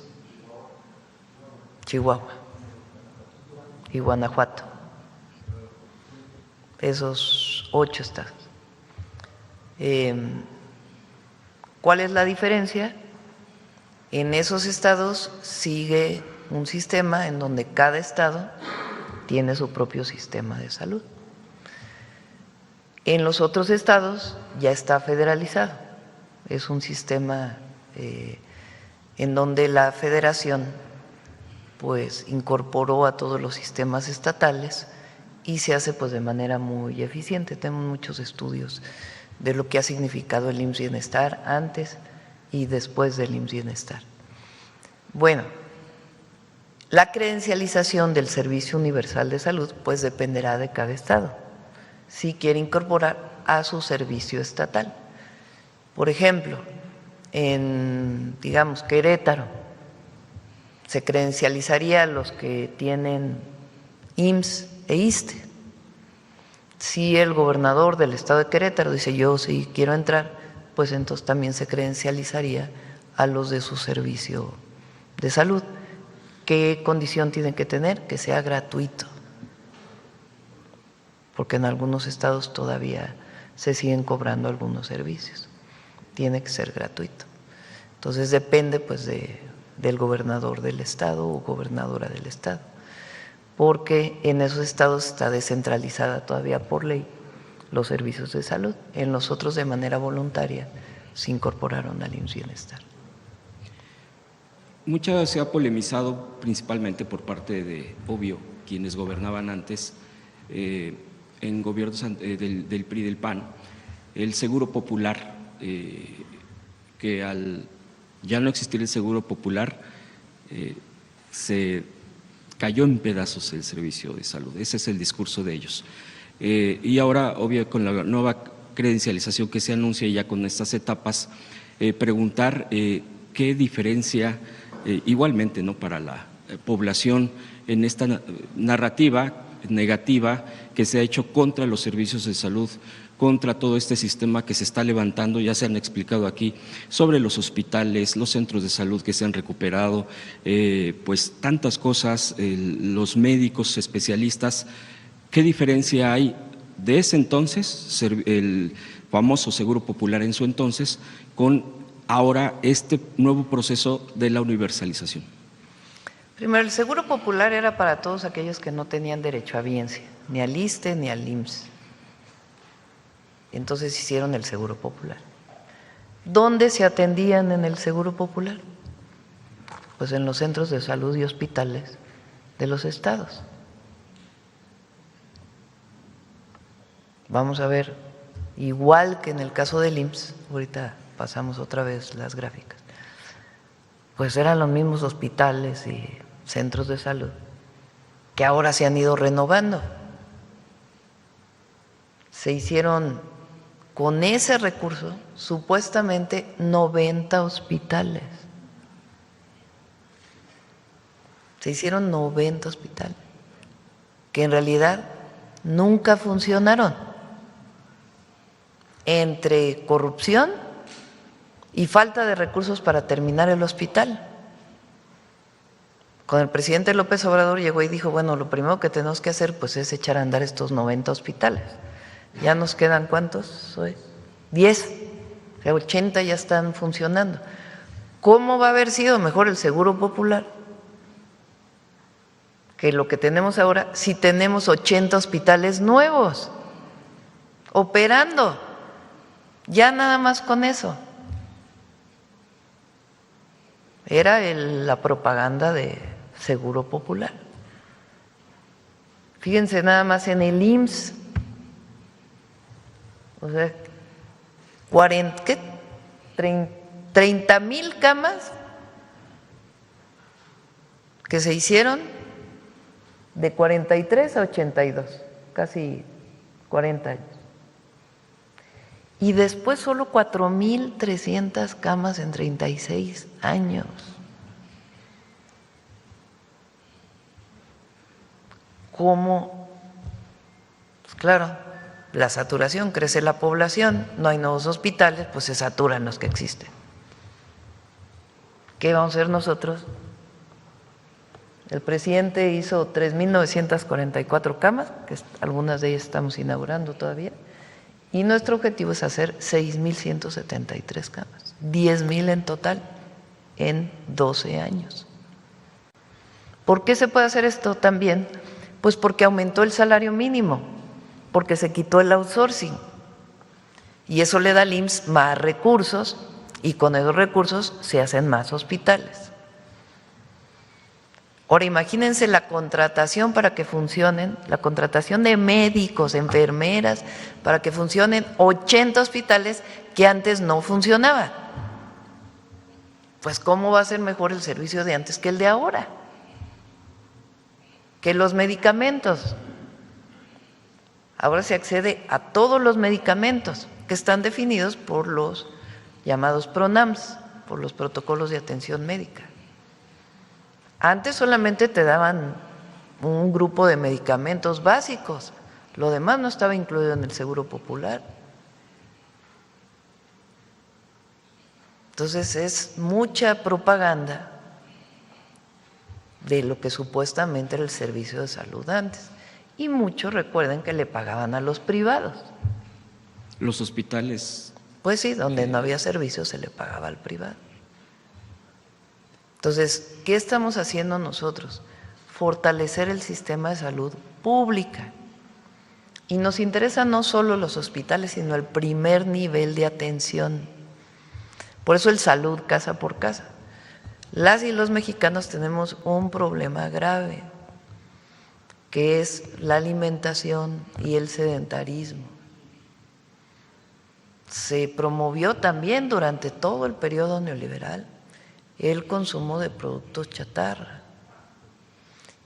Chihuahua y Guanajuato. Esos 8 estados. ¿Cuál es la diferencia? En esos estados sigue un sistema en donde cada estado tiene su propio sistema de salud. En los otros estados ya está federalizado. Es un sistema en donde la federación pues incorporó a todos los sistemas estatales y se hace pues de manera muy eficiente. Tenemos muchos estudios de lo que ha significado el IMSS Bienestar antes y después del IMSS Bienestar. Bueno, la credencialización del Servicio Universal de Salud pues dependerá de cada estado, si quiere incorporar a su servicio estatal. Por ejemplo, en, digamos, Querétaro, se credencializaría a los que tienen IMSS e ISSSTE. Si el gobernador del estado de Querétaro dice yo sí quiero entrar, pues entonces también se credencializaría a los de su servicio de salud. ¿Qué condición tienen que tener? Que sea gratuito, porque en algunos estados todavía se siguen cobrando algunos servicios. Tiene que ser gratuito. Entonces depende pues del gobernador del estado o gobernadora del estado, porque en esos estados está descentralizada todavía por ley los servicios de salud. En los otros de manera voluntaria se incorporaron al IMSS Bienestar. Mucho se ha polemizado principalmente por parte de, obvio, quienes gobernaban antes en gobiernos del PRI y del PAN, el seguro popular, que al ya no existir el seguro popular se cayó en pedazos el servicio de salud. Ese es el discurso de ellos. Y ahora, obvio, con la nueva credencialización que se anuncia ya con estas etapas, preguntar qué diferencia igualmente, ¿no?, para la población en esta narrativa negativa que se ha hecho contra los servicios de salud, contra todo este sistema que se está levantando. Ya se han explicado aquí sobre los hospitales, los centros de salud que se han recuperado, pues tantas cosas, los médicos especialistas. ¿Qué diferencia hay de ese entonces, el famoso Seguro Popular en su entonces, con ahora este nuevo proceso de la universalización? Primero, el Seguro Popular era para todos aquellos que no tenían derecho a biencia, ni al ISSSTE ni al IMSS. Entonces hicieron el Seguro Popular. ¿Dónde se atendían en el Seguro Popular? Pues en los centros de salud y hospitales de los estados. Vamos a ver, igual que en el caso del IMSS, ahorita pasamos otra vez las gráficas, pues eran los mismos hospitales y centros de salud que ahora se han ido renovando. Se hicieron con ese recurso supuestamente 90 hospitales. Se hicieron 90 hospitales que en realidad nunca funcionaron, entre corrupción y falta de recursos para terminar el hospital. Con el presidente López Obrador llegó y dijo, bueno, lo primero que tenemos que hacer pues es echar a andar estos 90 hospitales. Ya nos quedan, ¿cuántos? 10, o sea, 80 ya están funcionando. ¿Cómo va a haber sido mejor el Seguro Popular que lo que tenemos ahora si tenemos 80 hospitales nuevos operando? Ya nada más con eso. Era la propaganda de Seguro Popular. Fíjense nada más en el IMSS, o sea, 30,000 camas que se hicieron de 43 a 82, casi 40 años. Y después solo 4,300 camas en 36 años. ¿Cómo? Pues claro, la saturación, crece la población, no hay nuevos hospitales, pues se saturan los que existen. ¿Qué vamos a hacer nosotros? El presidente hizo 3,944 camas, que algunas de ellas estamos inaugurando todavía, y nuestro objetivo es hacer 6,173 camas, 10,000 en total en 12 años. ¿Por qué se puede hacer esto también? Pues porque aumentó el salario mínimo, porque se quitó el outsourcing y eso le da al IMSS más recursos y con esos recursos se hacen más hospitales. Ahora imagínense la contratación para que funcionen, la contratación de médicos, enfermeras, para que funcionen 80 hospitales que antes no funcionaba. Pues ¿cómo va a ser mejor el servicio de antes que el de ahora? Que los medicamentos. Ahora se accede a todos los medicamentos que están definidos por los llamados PRONAMS, por los protocolos de atención médica. Antes solamente te daban un grupo de medicamentos básicos, lo demás no estaba incluido en el Seguro Popular. Entonces es mucha propaganda de lo que supuestamente era el servicio de salud antes. Y muchos recuerden que le pagaban a los privados. Los hospitales. Pues sí, donde no había servicio se le pagaba al privado. Entonces, ¿qué estamos haciendo nosotros? Fortalecer el sistema de salud pública. Y nos interesa no solo los hospitales, sino el primer nivel de atención. Por eso el salud casa por casa. Las y los mexicanos tenemos un problema grave, que es la alimentación y el sedentarismo. Se promovió también durante todo el periodo neoliberal el consumo de productos chatarra.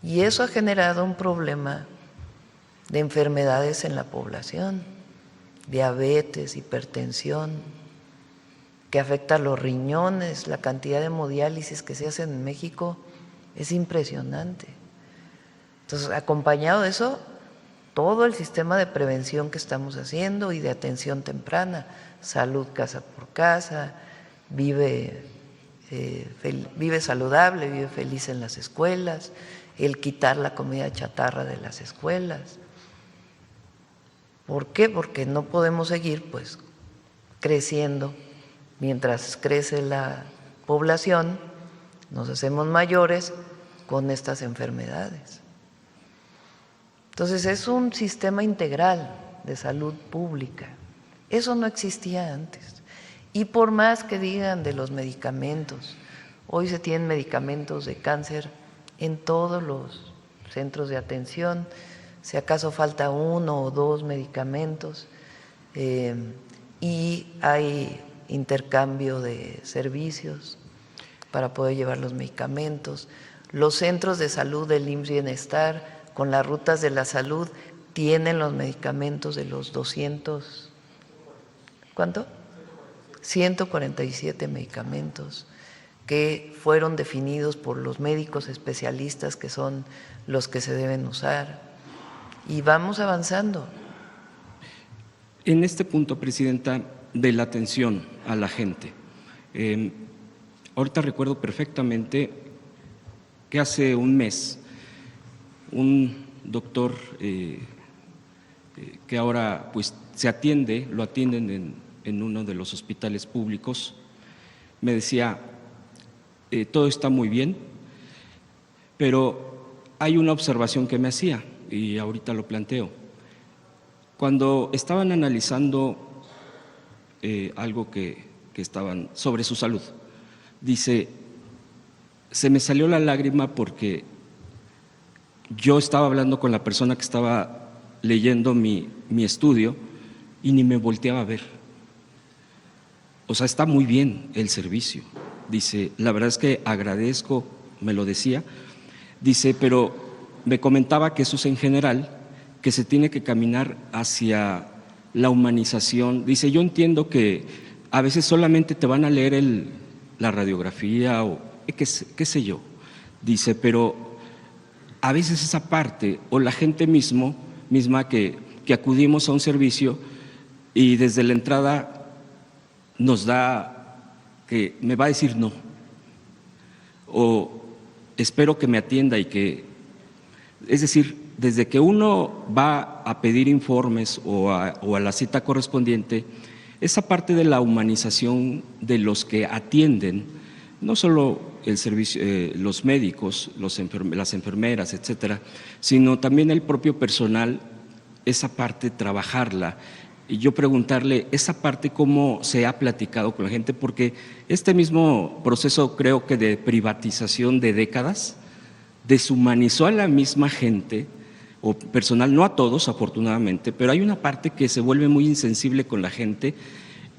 Y eso ha generado un problema de enfermedades en la población, diabetes, hipertensión, que afecta a los riñones. La cantidad de hemodiálisis que se hacen en México es impresionante. Entonces, acompañado de eso, todo el sistema de prevención que estamos haciendo y de atención temprana, salud casa por casa, vive saludable, vive feliz en las escuelas, el quitar la comida chatarra de las escuelas. ¿Por qué? Porque no podemos seguir pues creciendo. Mientras crece la población, nos hacemos mayores con estas enfermedades. Entonces es un sistema integral de salud pública. Eso no existía antes. Y por más que digan de los medicamentos, hoy se tienen medicamentos de cáncer en todos los centros de atención, si acaso falta 1 o 2 medicamentos, y hay intercambio de servicios para poder llevar los medicamentos. Los centros de salud del IMSS Bienestar, con las rutas de la salud, tienen los medicamentos de los 200, ¿cuánto? 147 medicamentos que fueron definidos por los médicos especialistas, que son los que se deben usar, y vamos avanzando. En este punto, Presidenta, de la atención a la gente, Ahorita recuerdo perfectamente que hace un mes un doctor que ahora pues lo atienden en uno de los hospitales públicos, me decía, todo está muy bien, pero hay una observación que me hacía y ahorita lo planteo. Cuando estaban analizando algo que estaban sobre su salud, dice, se me salió la lágrima porque yo estaba hablando con la persona que estaba leyendo mi estudio y ni me volteaba a ver. O sea, está muy bien el servicio. Dice, la verdad es que agradezco, me lo decía, dice, pero me comentaba que eso es en general, que se tiene que caminar hacia la humanización. Dice, yo entiendo que a veces solamente te van a leer la radiografía o qué sé yo. Dice, pero a veces esa parte o la gente misma que acudimos a un servicio y desde la entrada nos da que me va a decir no, o espero que me atienda y que, es decir, desde que uno va a pedir informes o a la cita correspondiente, esa parte de la humanización de los que atienden, no solo el servicio, los médicos, las enfermeras, etcétera, sino también el propio personal, esa parte trabajarla. Y yo preguntarle esa parte cómo se ha platicado con la gente, porque este mismo proceso creo que de privatización de décadas deshumanizó a la misma gente o personal, no a todos afortunadamente, pero hay una parte que se vuelve muy insensible con la gente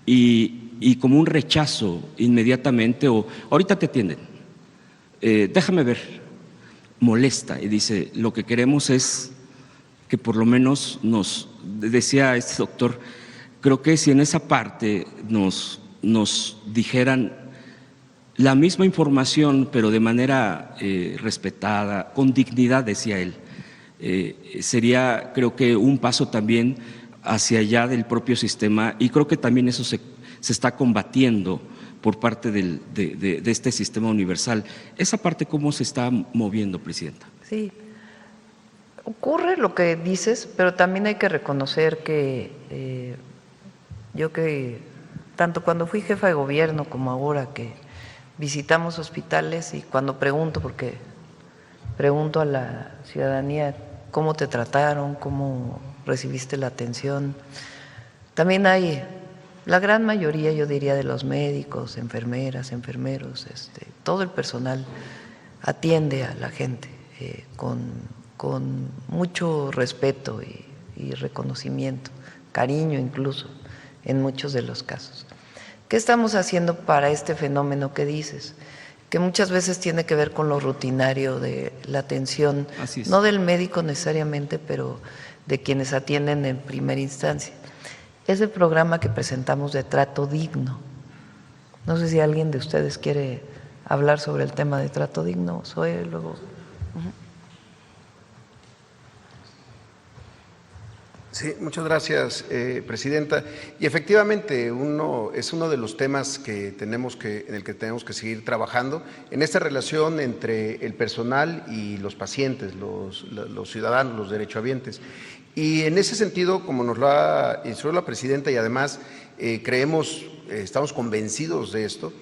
y como un rechazo inmediatamente o ahorita te atienden, déjame ver, molesta y dice, lo que queremos es que por lo menos nos, decía este doctor, creo que si en esa parte nos dijeran la misma información, pero de manera respetada, con dignidad, decía él, sería creo que un paso también hacia allá del propio sistema y creo que también eso se está combatiendo por parte de este sistema universal. ¿Esa parte cómo se está moviendo, Presidenta? Sí. Ocurre lo que dices, pero también hay que reconocer que yo que tanto cuando fui jefa de gobierno como ahora que visitamos hospitales y cuando pregunto, porque pregunto a la ciudadanía cómo te trataron, cómo recibiste la atención, también hay, la gran mayoría yo diría de los médicos, enfermeras, enfermeros, todo el personal atiende a la gente con mucho respeto y reconocimiento, cariño incluso, en muchos de los casos. ¿Qué estamos haciendo para este fenómeno que dices? Que muchas veces tiene que ver con lo rutinario de la atención, no del médico necesariamente, pero de quienes atienden en primera instancia. Es el programa que presentamos de trato digno. No sé si alguien de ustedes quiere hablar sobre el tema de trato digno. Soy luego. Sí, muchas gracias, Presidenta. Y efectivamente, es uno de los temas en el que tenemos que seguir trabajando, en esta relación entre el personal y los pacientes, los ciudadanos, los derechohabientes. Y en ese sentido, como nos lo ha instruido la Presidenta, y además estamos convencidos de esto,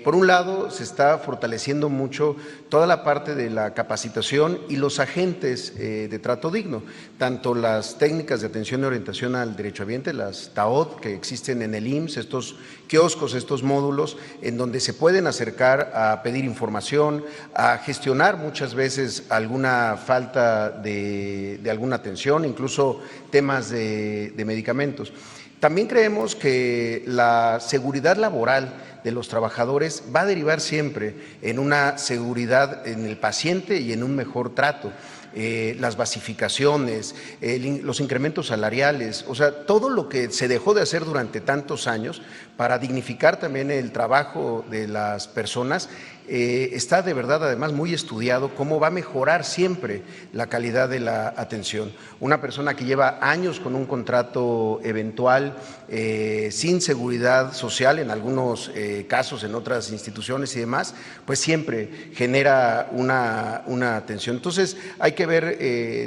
por un lado, se está fortaleciendo mucho toda la parte de la capacitación y los agentes de trato digno, tanto las técnicas de atención y orientación al derechohabiente, las TAOD que existen en el IMSS, estos kioscos, estos módulos en donde se pueden acercar a pedir información, a gestionar muchas veces alguna falta de alguna atención, incluso temas de medicamentos. También creemos que la seguridad laboral de los trabajadores va a derivar siempre en una seguridad en el paciente y en un mejor trato. Las basificaciones, los incrementos salariales, o sea, todo lo que se dejó de hacer durante tantos años para dignificar también el trabajo de las personas, está de verdad además muy estudiado cómo va a mejorar siempre la calidad de la atención. Una persona que lleva años con un contrato eventual, sin seguridad social en algunos casos en otras instituciones y demás, pues siempre genera una tensión. Entonces hay que ver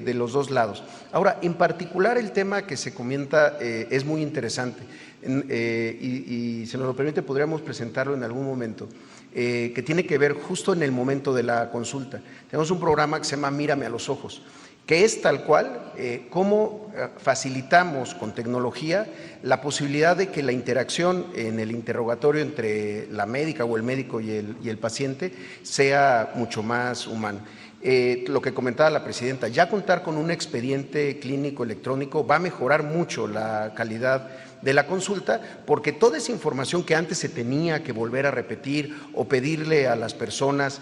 de los dos lados. Ahora, en particular el tema que se comenta es muy interesante y si nos lo permite podríamos presentarlo en algún momento. Que tiene que ver justo en el momento de la consulta. Tenemos un programa que se llama Mírame a los ojos, que es tal cual cómo facilitamos con tecnología la posibilidad de que la interacción en el interrogatorio entre la médica o el médico y el paciente sea mucho más humano. Lo que comentaba la presidenta, ya contar con un expediente clínico electrónico va a mejorar mucho la calidad de la consulta, porque toda esa información que antes se tenía que volver a repetir o pedirle a las personas,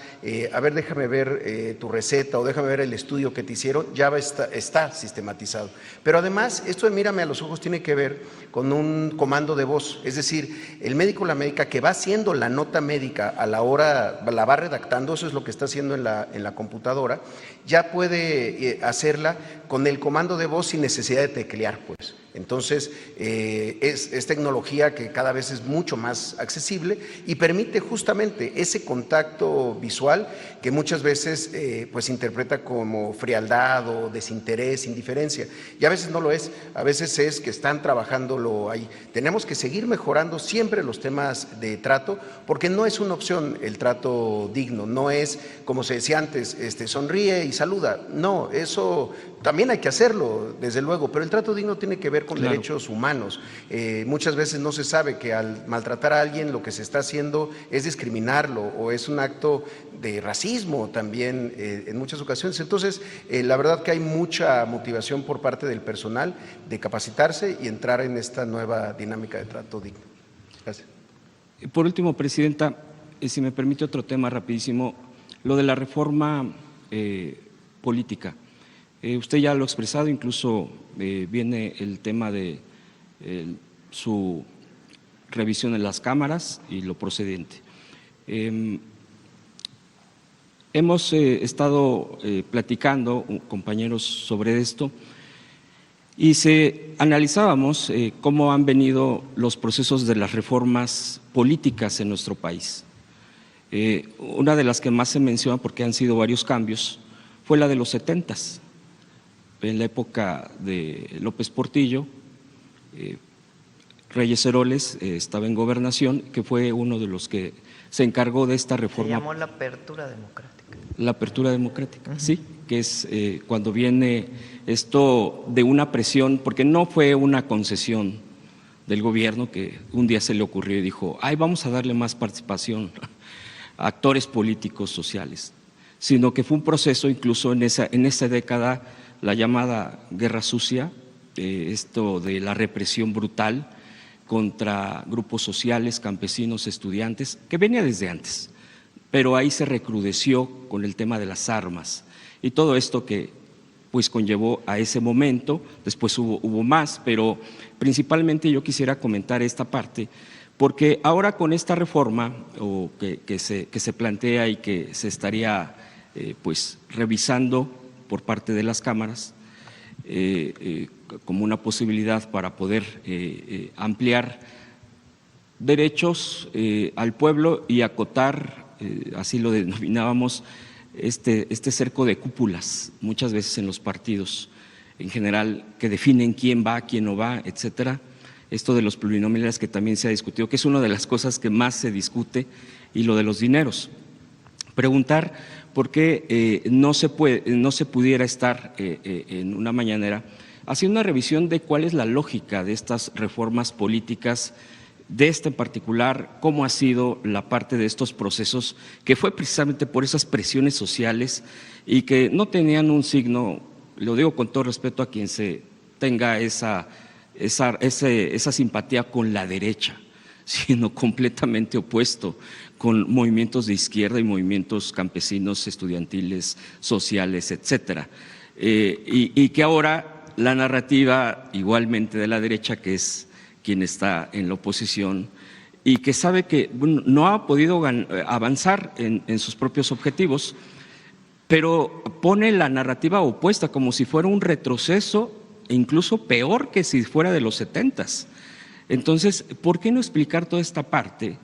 a ver, déjame ver tu receta o déjame ver el estudio que te hicieron, ya está sistematizado. Pero además, esto de Mírame a los ojos tiene que ver con un comando de voz, es decir, el médico o la médica que va haciendo la nota médica a la hora, la va redactando, eso es lo que está haciendo en la computadora, ya puede hacerla con el comando de voz sin necesidad de teclear, pues. Entonces, es tecnología que cada vez es mucho más accesible y permite justamente ese contacto visual que muchas veces pues interpreta como frialdad o desinterés, indiferencia, y a veces no lo es, a veces es que están trabajándolo ahí. Tenemos que seguir mejorando siempre los temas de trato, porque no es una opción el trato digno, no es, como se decía antes, sonríe y saluda, no, eso también hay que hacerlo, desde luego, pero el trato digno tiene que ver con derechos humanos. Muchas veces no se sabe que al maltratar a alguien lo que se está haciendo es discriminarlo o es un acto de racismo también en muchas ocasiones. Entonces, la verdad que hay mucha motivación por parte del personal de capacitarse y entrar en esta nueva dinámica de trato digno. Gracias. Por último, Presidenta, si me permite otro tema rapidísimo, lo de la reforma política. Usted ya lo ha expresado, incluso viene el tema de su revisión en las cámaras y lo procedente. Hemos estado platicando, compañeros, sobre esto y analizábamos cómo han venido los procesos de las reformas políticas en nuestro país. Una de las que más se menciona, porque han sido varios cambios, fue la de los 70s. En la época de López Portillo, Reyes Heroles estaba en gobernación, que fue uno de los que se encargó de esta reforma. Se llamó la apertura democrática. La apertura democrática, sí, que es cuando viene esto de una presión, porque no fue una concesión del gobierno que un día se le ocurrió y dijo, ay, vamos a darle más participación a actores políticos sociales, sino que fue un proceso incluso en esa década, la llamada Guerra Sucia, esto de la represión brutal contra grupos sociales, campesinos, estudiantes, que venía desde antes, pero ahí se recrudeció con el tema de las armas y todo esto que pues conllevó a ese momento. Después hubo más, pero principalmente yo quisiera comentar esta parte, porque ahora con esta reforma que se plantea y que se estaría pues revisando por parte de las cámaras como una posibilidad para poder ampliar derechos al pueblo y acotar, así lo denominábamos, este cerco de cúpulas, muchas veces en los partidos en general, que definen quién va, quién no va, etcétera. Esto de los plurinominales que también se ha discutido, que es una de las cosas que más se discute, y lo de los dineros. Preguntar por qué no se pudiera estar en una mañanera haciendo una revisión de cuál es la lógica de estas reformas políticas, de esta en particular, cómo ha sido la parte de estos procesos, que fue precisamente por esas presiones sociales y que no tenían un signo, lo digo con todo respeto a quien se tenga esa simpatía con la derecha, sino completamente opuesto, con movimientos de izquierda y movimientos campesinos, estudiantiles, sociales, etcétera. Y que ahora la narrativa igualmente de la derecha, que es quien está en la oposición y que sabe que no ha podido avanzar en sus propios objetivos, pero pone la narrativa opuesta como si fuera un retroceso e incluso peor que si fuera de los 70s. Entonces, ¿por qué no explicar toda esta parte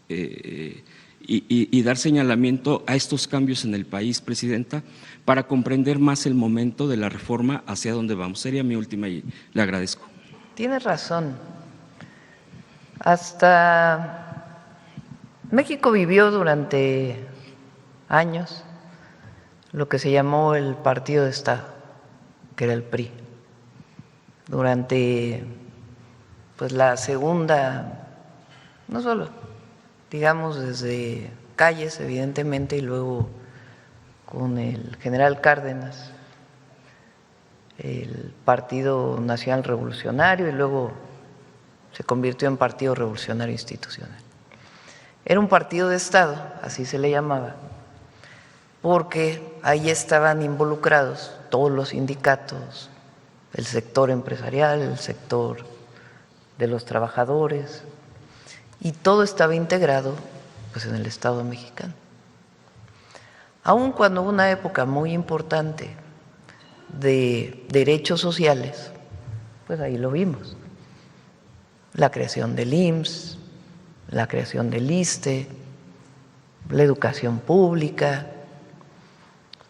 y dar señalamiento a estos cambios en el país, Presidenta, para comprender más el momento de la reforma hacia dónde vamos. Sería mi última y le agradezco. Tienes razón. Hasta México vivió durante años lo que se llamó el Partido de Estado, que era el PRI. Durante pues la segunda, no solo, digamos desde Calles, evidentemente, y luego con el general Cárdenas, el Partido Nacional Revolucionario, y luego se convirtió en Partido Revolucionario Institucional. Era un partido de Estado, así se le llamaba, porque ahí estaban involucrados todos los sindicatos, el sector empresarial, el sector de los trabajadores, y todo estaba integrado pues en el Estado mexicano. Aun cuando hubo una época muy importante de derechos sociales, pues ahí lo vimos. La creación del IMSS, la creación del ISSSTE, la educación pública.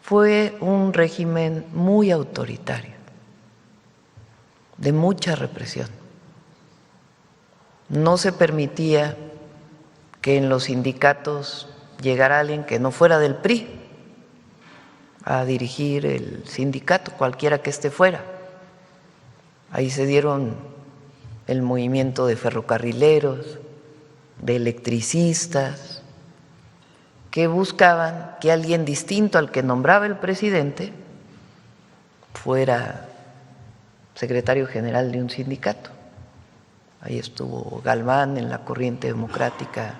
Fue un régimen muy autoritario, de mucha represión. No se permitía que en los sindicatos llegara alguien que no fuera del PRI a dirigir el sindicato, cualquiera que esté fuera. Ahí se dieron el movimiento de ferrocarrileros, de electricistas, que buscaban que alguien distinto al que nombraba el presidente fuera secretario general de un sindicato. Ahí estuvo Galván en la corriente democrática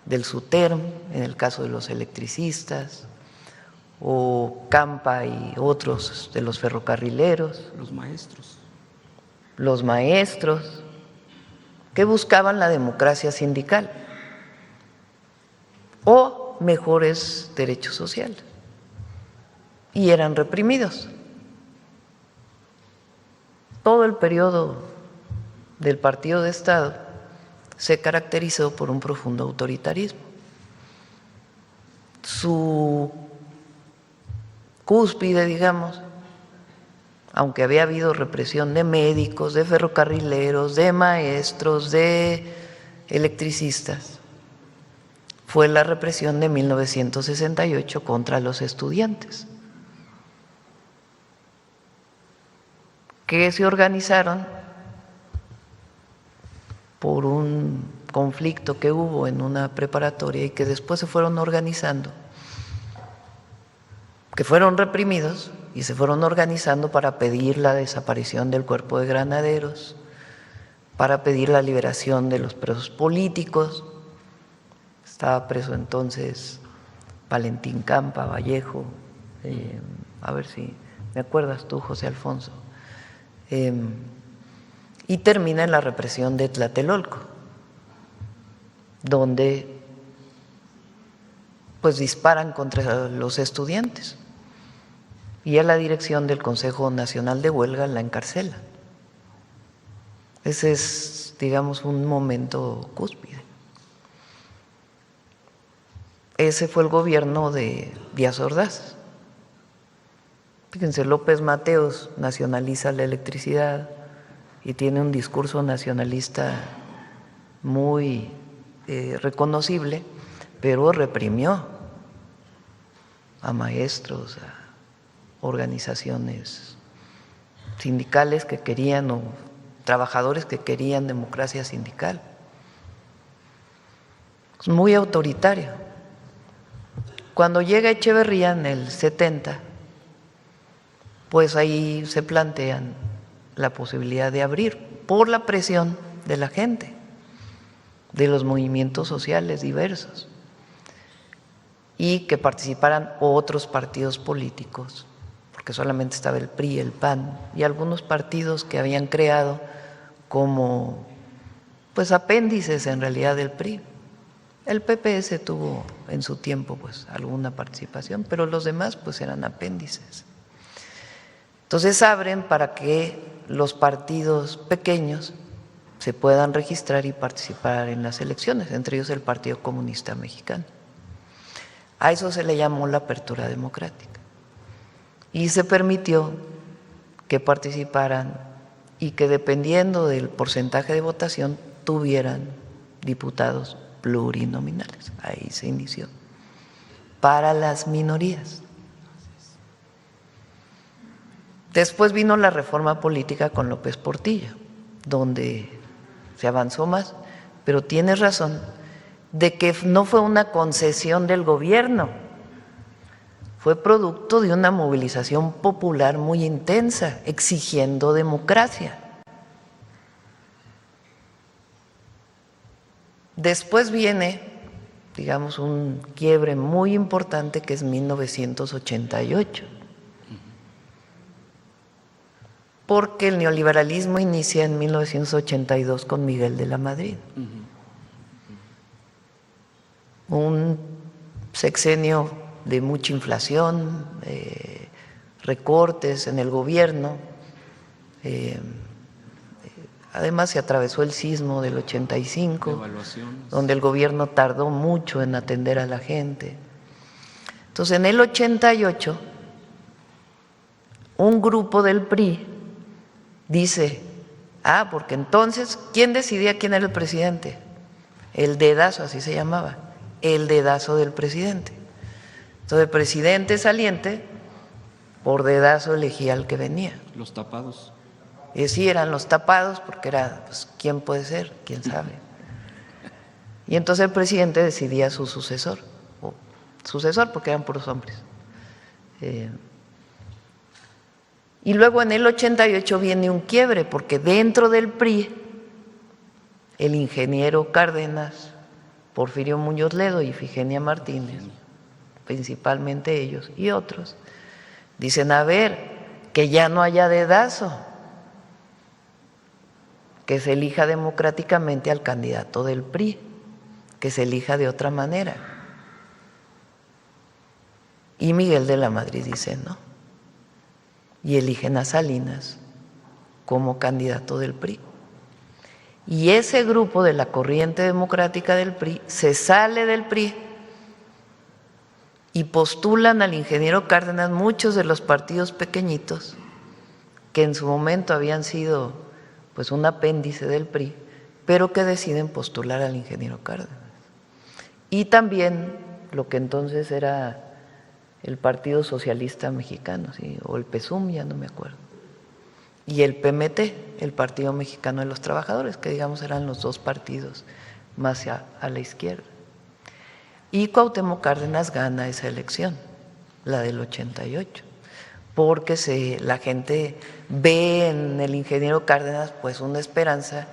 del SUTERM, en el caso de los electricistas, o Campa y otros de los ferrocarrileros. Los maestros, que buscaban la democracia sindical o mejores derechos sociales, y eran reprimidos. Todo el periodo del Partido de Estado se caracterizó por un profundo autoritarismo. Su cúspide, digamos, aunque había habido represión de médicos, de ferrocarrileros, de maestros, de electricistas, fue la represión de 1968 contra los estudiantes, que se organizaron por un conflicto que hubo en una preparatoria y que después se fueron organizando, que fueron reprimidos y se fueron organizando para pedir la desaparición del cuerpo de granaderos, para pedir la liberación de los presos políticos. Estaba preso entonces Valentín Campa, Vallejo, a ver si me acuerdas tú, José Alfonso, y termina en la represión de Tlatelolco, donde pues disparan contra los estudiantes y a la dirección del Consejo Nacional de Huelga la encarcelan. Ese es, digamos, un momento cúspide. Ese fue el gobierno de Díaz Ordaz. Fíjense, López Mateos nacionaliza la electricidad y tiene un discurso nacionalista muy reconocible, pero reprimió a maestros, a organizaciones sindicales que querían, o trabajadores que querían democracia sindical. Es muy autoritario. Cuando llega Echeverría en el 70, pues ahí se plantean la posibilidad de abrir por la presión de la gente, de los movimientos sociales diversos, y que participaran otros partidos políticos, porque solamente estaba el PRI, el PAN y algunos partidos que habían creado como pues apéndices en realidad del PRI. El PPS tuvo en su tiempo pues alguna participación, pero los demás pues eran apéndices. Entonces abren para que los partidos pequeños se puedan registrar y participar en las elecciones, entre ellos el Partido Comunista Mexicano. A eso se le llamó la apertura democrática. Y se permitió que participaran y que dependiendo del porcentaje de votación tuvieran diputados plurinominales. Ahí se inició. Para las minorías. Después vino la reforma política con López Portillo, donde se avanzó más, pero tienes razón de que no fue una concesión del gobierno, fue producto de una movilización popular muy intensa, exigiendo democracia. Después viene, digamos, un quiebre muy importante que es 1988. Porque el neoliberalismo inicia en 1982 con Miguel de la Madrid. Un sexenio de mucha inflación, recortes en el gobierno. Además se atravesó el sismo del 85, donde el gobierno tardó mucho en atender a la gente. Entonces, en el 88, un grupo del PRI dice, porque entonces, ¿quién decidía quién era el presidente? El dedazo, así se llamaba, el dedazo del presidente. Entonces el presidente saliente, por dedazo elegía al que venía. Los tapados. Sí, eran los tapados, porque era, pues, ¿quién puede ser? ¿Quién sabe? Y entonces el presidente decidía a su sucesor, o sucesor porque eran puros hombres. Y luego en el 88 viene un quiebre, porque dentro del PRI, el ingeniero Cárdenas, Porfirio Muñoz Ledo y Ifigenia Martínez, principalmente ellos y otros, dicen, a ver, que ya no haya dedazo, que se elija democráticamente al candidato del PRI, que se elija de otra manera. Y Miguel de la Madrid dice no. Y eligen a Salinas como candidato del PRI. Y ese grupo de la corriente democrática del PRI se sale del PRI y postulan al ingeniero Cárdenas muchos de los partidos pequeñitos que en su momento habían sido pues un apéndice del PRI, pero que deciden postular al ingeniero Cárdenas. Y también lo que entonces era el Partido Socialista Mexicano, ¿sí? O el PSUM, ya no me acuerdo, y el PMT, el Partido Mexicano de los Trabajadores, que digamos eran los dos partidos más a la izquierda. Y Cuauhtémoc Cárdenas gana esa elección, la del 88, porque la gente ve en el ingeniero Cárdenas pues una esperanza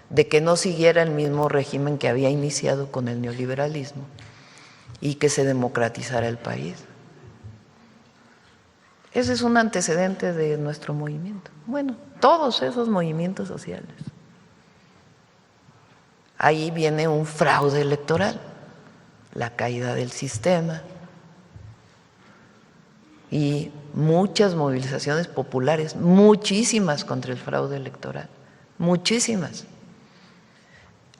de que no siguiera el mismo régimen que había iniciado con el neoliberalismo y que se democratizara el país. Ese es un antecedente de nuestro movimiento. Bueno, todos esos movimientos sociales. Ahí viene un fraude electoral, la caída del sistema y muchas movilizaciones populares, muchísimas contra el fraude electoral, muchísimas.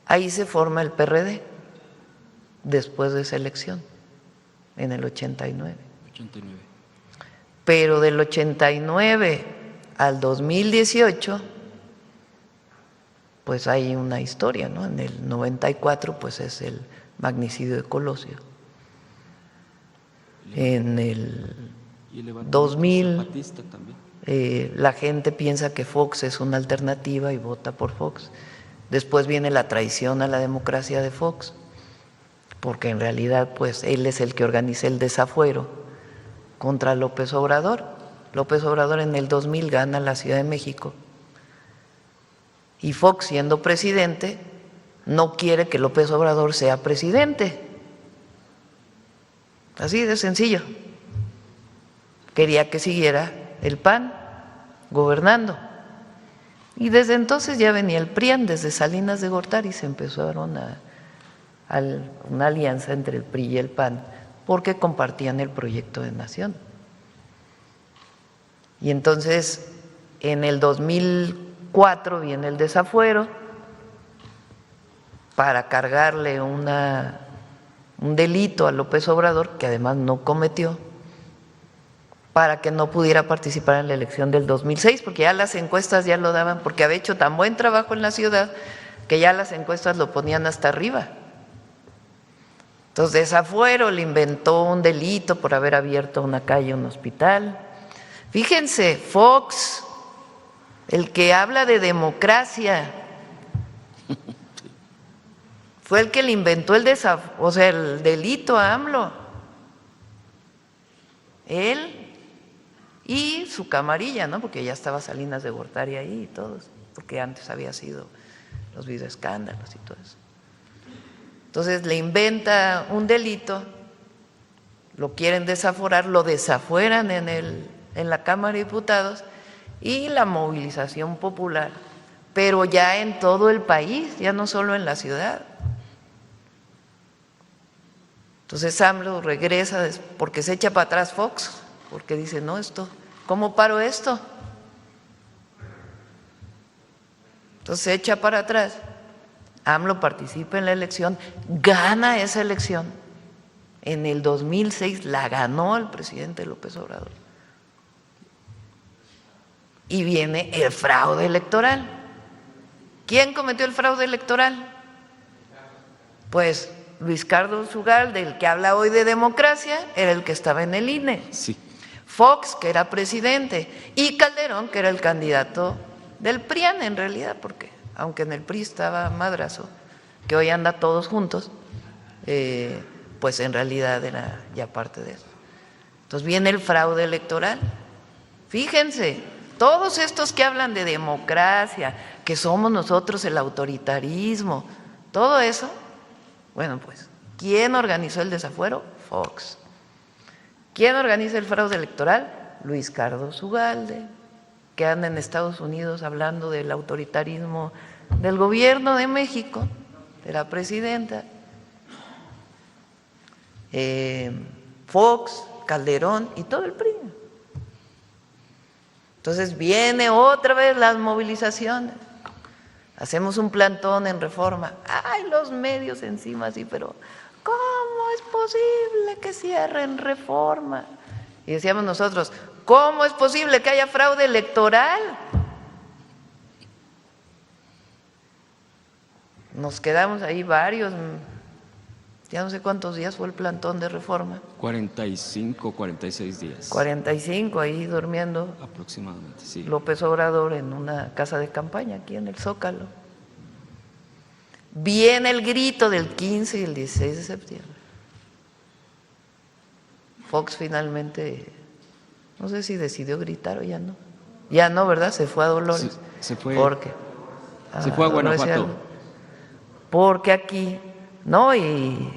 Ahí se forma el PRD después de esa elección, en el 89. Pero del 89 al 2018, pues hay una historia, ¿no? En el 94, pues es el magnicidio de Colosio. En el 2000, la gente piensa que Fox es una alternativa y vota por Fox. Después viene la traición a la democracia de Fox, porque en realidad, pues él es el que organiza el desafuero contra López Obrador. López Obrador en el 2000 gana la Ciudad de México y Fox, siendo presidente, no quiere que López Obrador sea presidente. Así de sencillo. Quería que siguiera el PAN gobernando. Y desde entonces ya venía el PRIAN, desde Salinas de Gortari se empezaron una alianza entre el PRI y el PAN, porque compartían el proyecto de nación. Y entonces, en el 2004 viene el desafuero, para cargarle un delito a López Obrador, que además no cometió, para que no pudiera participar en la elección del 2006, porque ya las encuestas ya lo daban, porque había hecho tan buen trabajo en la ciudad que ya las encuestas lo ponían hasta arriba. Entonces, Desafuero le inventó un delito por haber abierto una calle, un hospital. Fíjense, Fox, el que habla de democracia, fue el que le inventó el delito a AMLO. Él y su camarilla, ¿no? Porque ya estaba Salinas de Gortari ahí y todos, porque antes había sido los videoescándalos y todo eso. Entonces le inventa un delito, lo quieren desaforar, lo desafueran en la Cámara de Diputados y la movilización popular, pero ya en todo el país, ya no solo en la ciudad. Entonces AMLO regresa porque se echa para atrás Fox, porque dice, no, ¿cómo paro esto? Entonces se echa para atrás, AMLO participa en la elección, gana esa elección. En el 2006 la ganó el presidente López Obrador. Y viene el fraude electoral. ¿Quién cometió el fraude electoral? Pues Luis Carlos Ugalde, del que habla hoy de democracia, era el que estaba en el INE. Sí. Fox, que era presidente, y Calderón, que era el candidato del PRIAN en realidad, porque aunque en el PRI estaba Madrazo, que hoy anda todos juntos, pues en realidad era ya parte de eso. Entonces viene el fraude electoral. Fíjense, todos estos que hablan de democracia, que somos nosotros el autoritarismo, todo eso, bueno, pues, ¿quién organizó el desafuero? Fox. ¿Quién organiza el fraude electoral? Luis Carlos Ugalde, que anda en Estados Unidos hablando del autoritarismo del gobierno de México, de la presidenta. Fox, Calderón y todo el PRI. Entonces viene otra vez las movilizaciones. Hacemos un plantón en Reforma. ¡Ay, los medios encima! Sí, pero ¿cómo es posible que cierren Reforma? Y decíamos nosotros, ¿cómo es posible que haya fraude electoral? Nos quedamos ahí varios, ya no sé cuántos días fue el plantón de Reforma. 45, 46 días. 45 ahí durmiendo. Aproximadamente, sí. López Obrador en una casa de campaña aquí en el Zócalo. Viene el grito del 15 y el 16 de septiembre. Fox finalmente, no sé si decidió gritar o ya no. Ya no, ¿verdad? Se fue a Dolores. Se fue. Porque se fue a Guanajuato. Porque aquí, no, y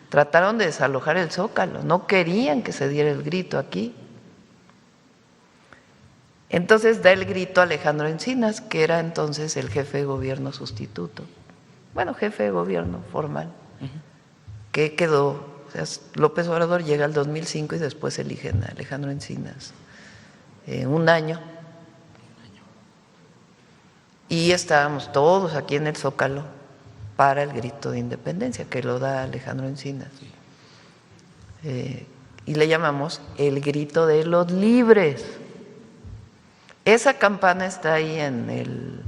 trataron de desalojar el Zócalo, no querían que se diera el grito aquí. Entonces da el grito Alejandro Encinas, que era entonces el jefe de gobierno sustituto, bueno, jefe de gobierno formal, que quedó, o sea, López Obrador llega al 2005 y después eligen a Alejandro Encinas un año. Y estábamos todos aquí en el Zócalo para el grito de independencia, que lo da Alejandro Encinas. Y le llamamos el grito de los libres. Esa campana está ahí en el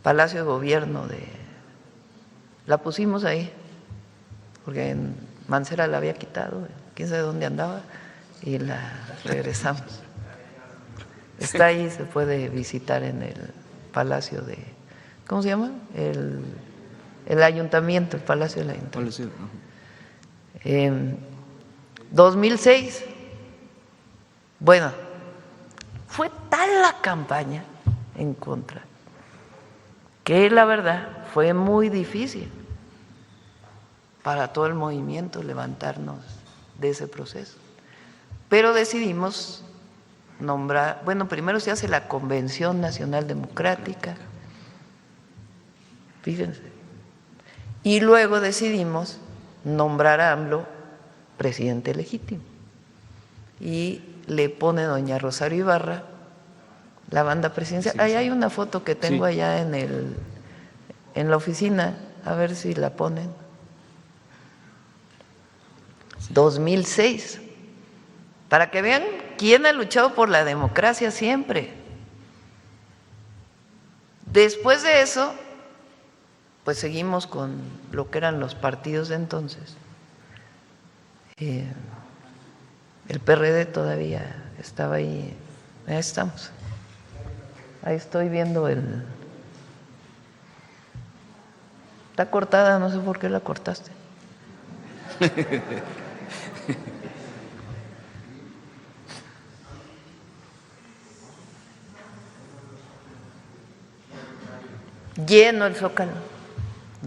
Palacio de Gobierno, la pusimos ahí, porque en Mancera la había quitado, quién sabe dónde andaba, y la regresamos. Está ahí, se puede visitar en el Palacio de, ¿cómo se llama? El ayuntamiento, el Palacio del Ayuntamiento. 2006, bueno, fue tal la campaña en contra que la verdad fue muy difícil para todo el movimiento levantarnos de ese proceso. Pero decidimos nombrar, bueno, primero se hace la Convención Nacional Democrática, fíjense, y luego decidimos nombrar a AMLO presidente legítimo. Y le pone doña Rosario Ibarra la banda presidencial. Ahí hay una foto que tengo allá en la oficina, a ver si la ponen. 2006, para que vean quién ha luchado por la democracia siempre. Después de eso, pues seguimos con lo que eran los partidos de entonces. El PRD todavía estaba ahí, ahí estamos. Ahí estoy viendo Está cortada, no sé por qué la cortaste. Lleno el Zócalo,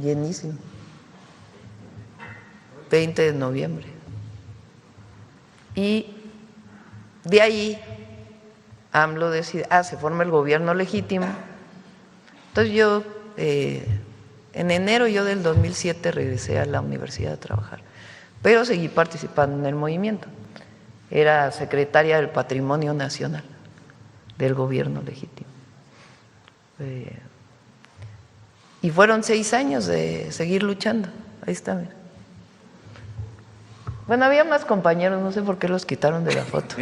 llenísimo. 20 de noviembre. Y de ahí AMLO decide, se forma el gobierno legítimo. Entonces yo, en enero yo del 2007 regresé a la universidad a trabajar, pero seguí participando en el movimiento. Era secretaria del Patrimonio Nacional del gobierno legítimo. Y fueron 6 años de seguir luchando. Ahí está, mira. Bueno, había más compañeros, no sé por qué los quitaron de la foto.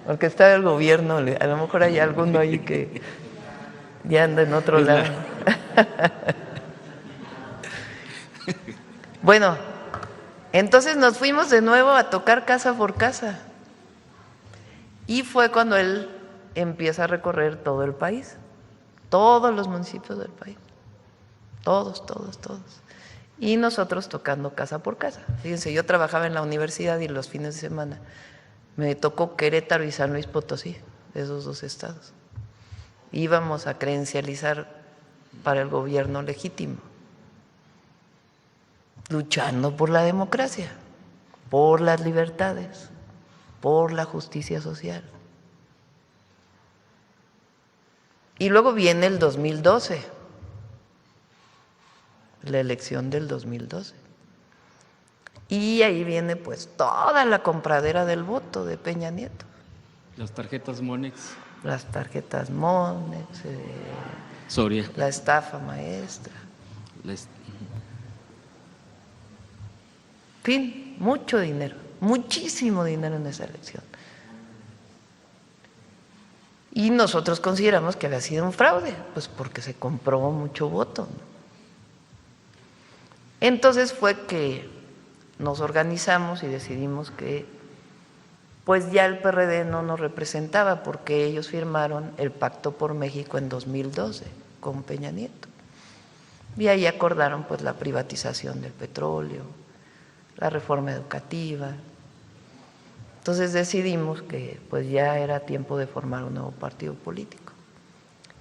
Porque está el gobierno, a lo mejor hay alguno ahí que ya anda en otro lado. Bueno, entonces nos fuimos de nuevo a tocar casa por casa. Y fue cuando él empieza a recorrer todo el país, todos los municipios del país. Todos. Y nosotros tocando casa por casa. Fíjense, yo trabajaba en la universidad y los fines de semana me tocó Querétaro y San Luis Potosí, esos 2 estados. Íbamos a credencializar para el gobierno legítimo, luchando por la democracia, por las libertades, por la justicia social. Y luego viene el 2012. La elección del 2012. Y ahí viene pues toda la compradera del voto de Peña Nieto. Las tarjetas Monex. Las tarjetas Monex, Soria. La estafa maestra. En fin, mucho dinero, muchísimo dinero en esa elección. Y nosotros consideramos que había sido un fraude, pues porque se compró mucho voto, ¿no? Entonces fue que nos organizamos y decidimos que pues ya el PRD no nos representaba porque ellos firmaron el Pacto por México en 2012 con Peña Nieto. Y ahí acordaron pues la privatización del petróleo, la reforma educativa. Entonces decidimos que pues ya era tiempo de formar un nuevo partido político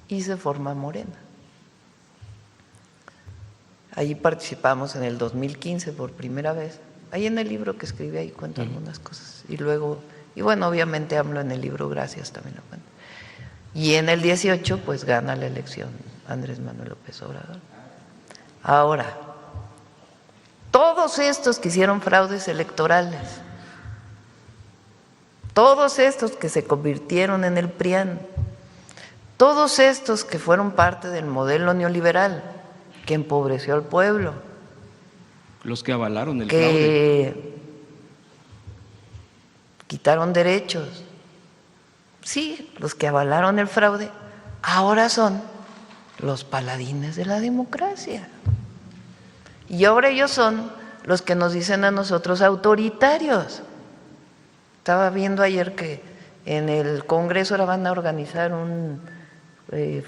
y se forma Morena. Allí participamos en el 2015 por primera vez. Ahí en el libro que escribí ahí cuento algunas cosas. Y luego, y bueno, obviamente hablo en el libro Gracias también lo cuento. Y en el 18 pues gana la elección Andrés Manuel López Obrador. Ahora, todos estos que hicieron fraudes electorales, todos estos que se convirtieron en el PRIAN, todos estos que fueron parte del modelo neoliberal, que empobreció al pueblo, los que avalaron el que fraude, quitaron derechos, sí, los que avalaron el fraude, ahora son los paladines de la democracia. Y ahora ellos son los que nos dicen a nosotros autoritarios. Estaba viendo ayer que en el Congreso ahora van a organizar un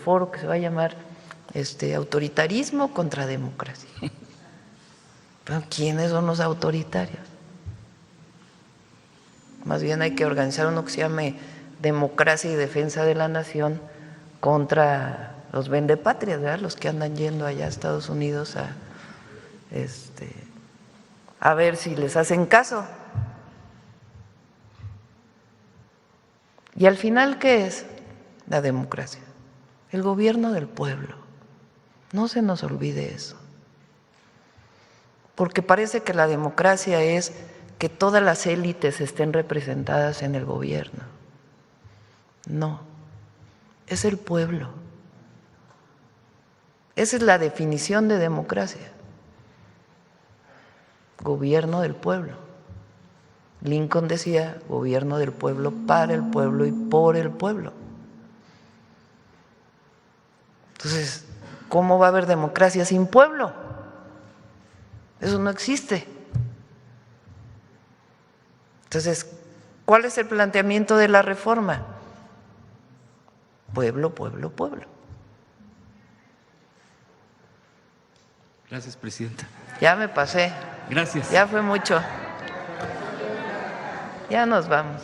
foro que se va a llamar autoritarismo contra democracia. Pero ¿quiénes son los autoritarios? Más bien hay que organizar uno que se llame Democracia y Defensa de la Nación contra los vendepatrias, ¿verdad? Los que andan yendo allá a Estados Unidos a ver si les hacen caso. Y al final, ¿qué es la democracia? El gobierno del pueblo. No se nos olvide eso. Porque parece que la democracia es que todas las élites estén representadas en el gobierno. No. es el pueblo. Esa es la definición de democracia. Gobierno del pueblo. Lincoln decía, gobierno del pueblo, para el pueblo y por el pueblo. Entonces, ¿cómo va a haber democracia sin pueblo? Eso no existe. Entonces, ¿cuál es el planteamiento de la reforma? Pueblo, pueblo, pueblo. Gracias, presidenta. Ya me pasé. Gracias. Ya fue mucho. Ya nos vamos.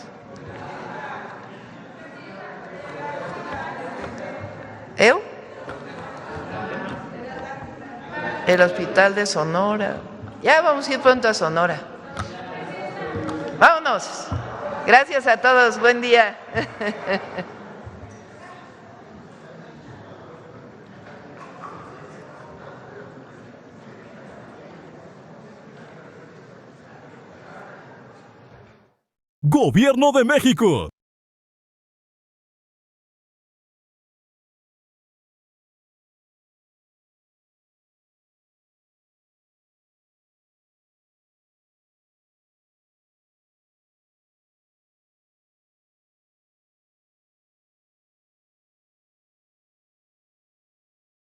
¿Eu? El hospital de Sonora. Ya vamos a ir pronto a Sonora. Vámonos. Gracias a todos. Buen día. Gobierno de México.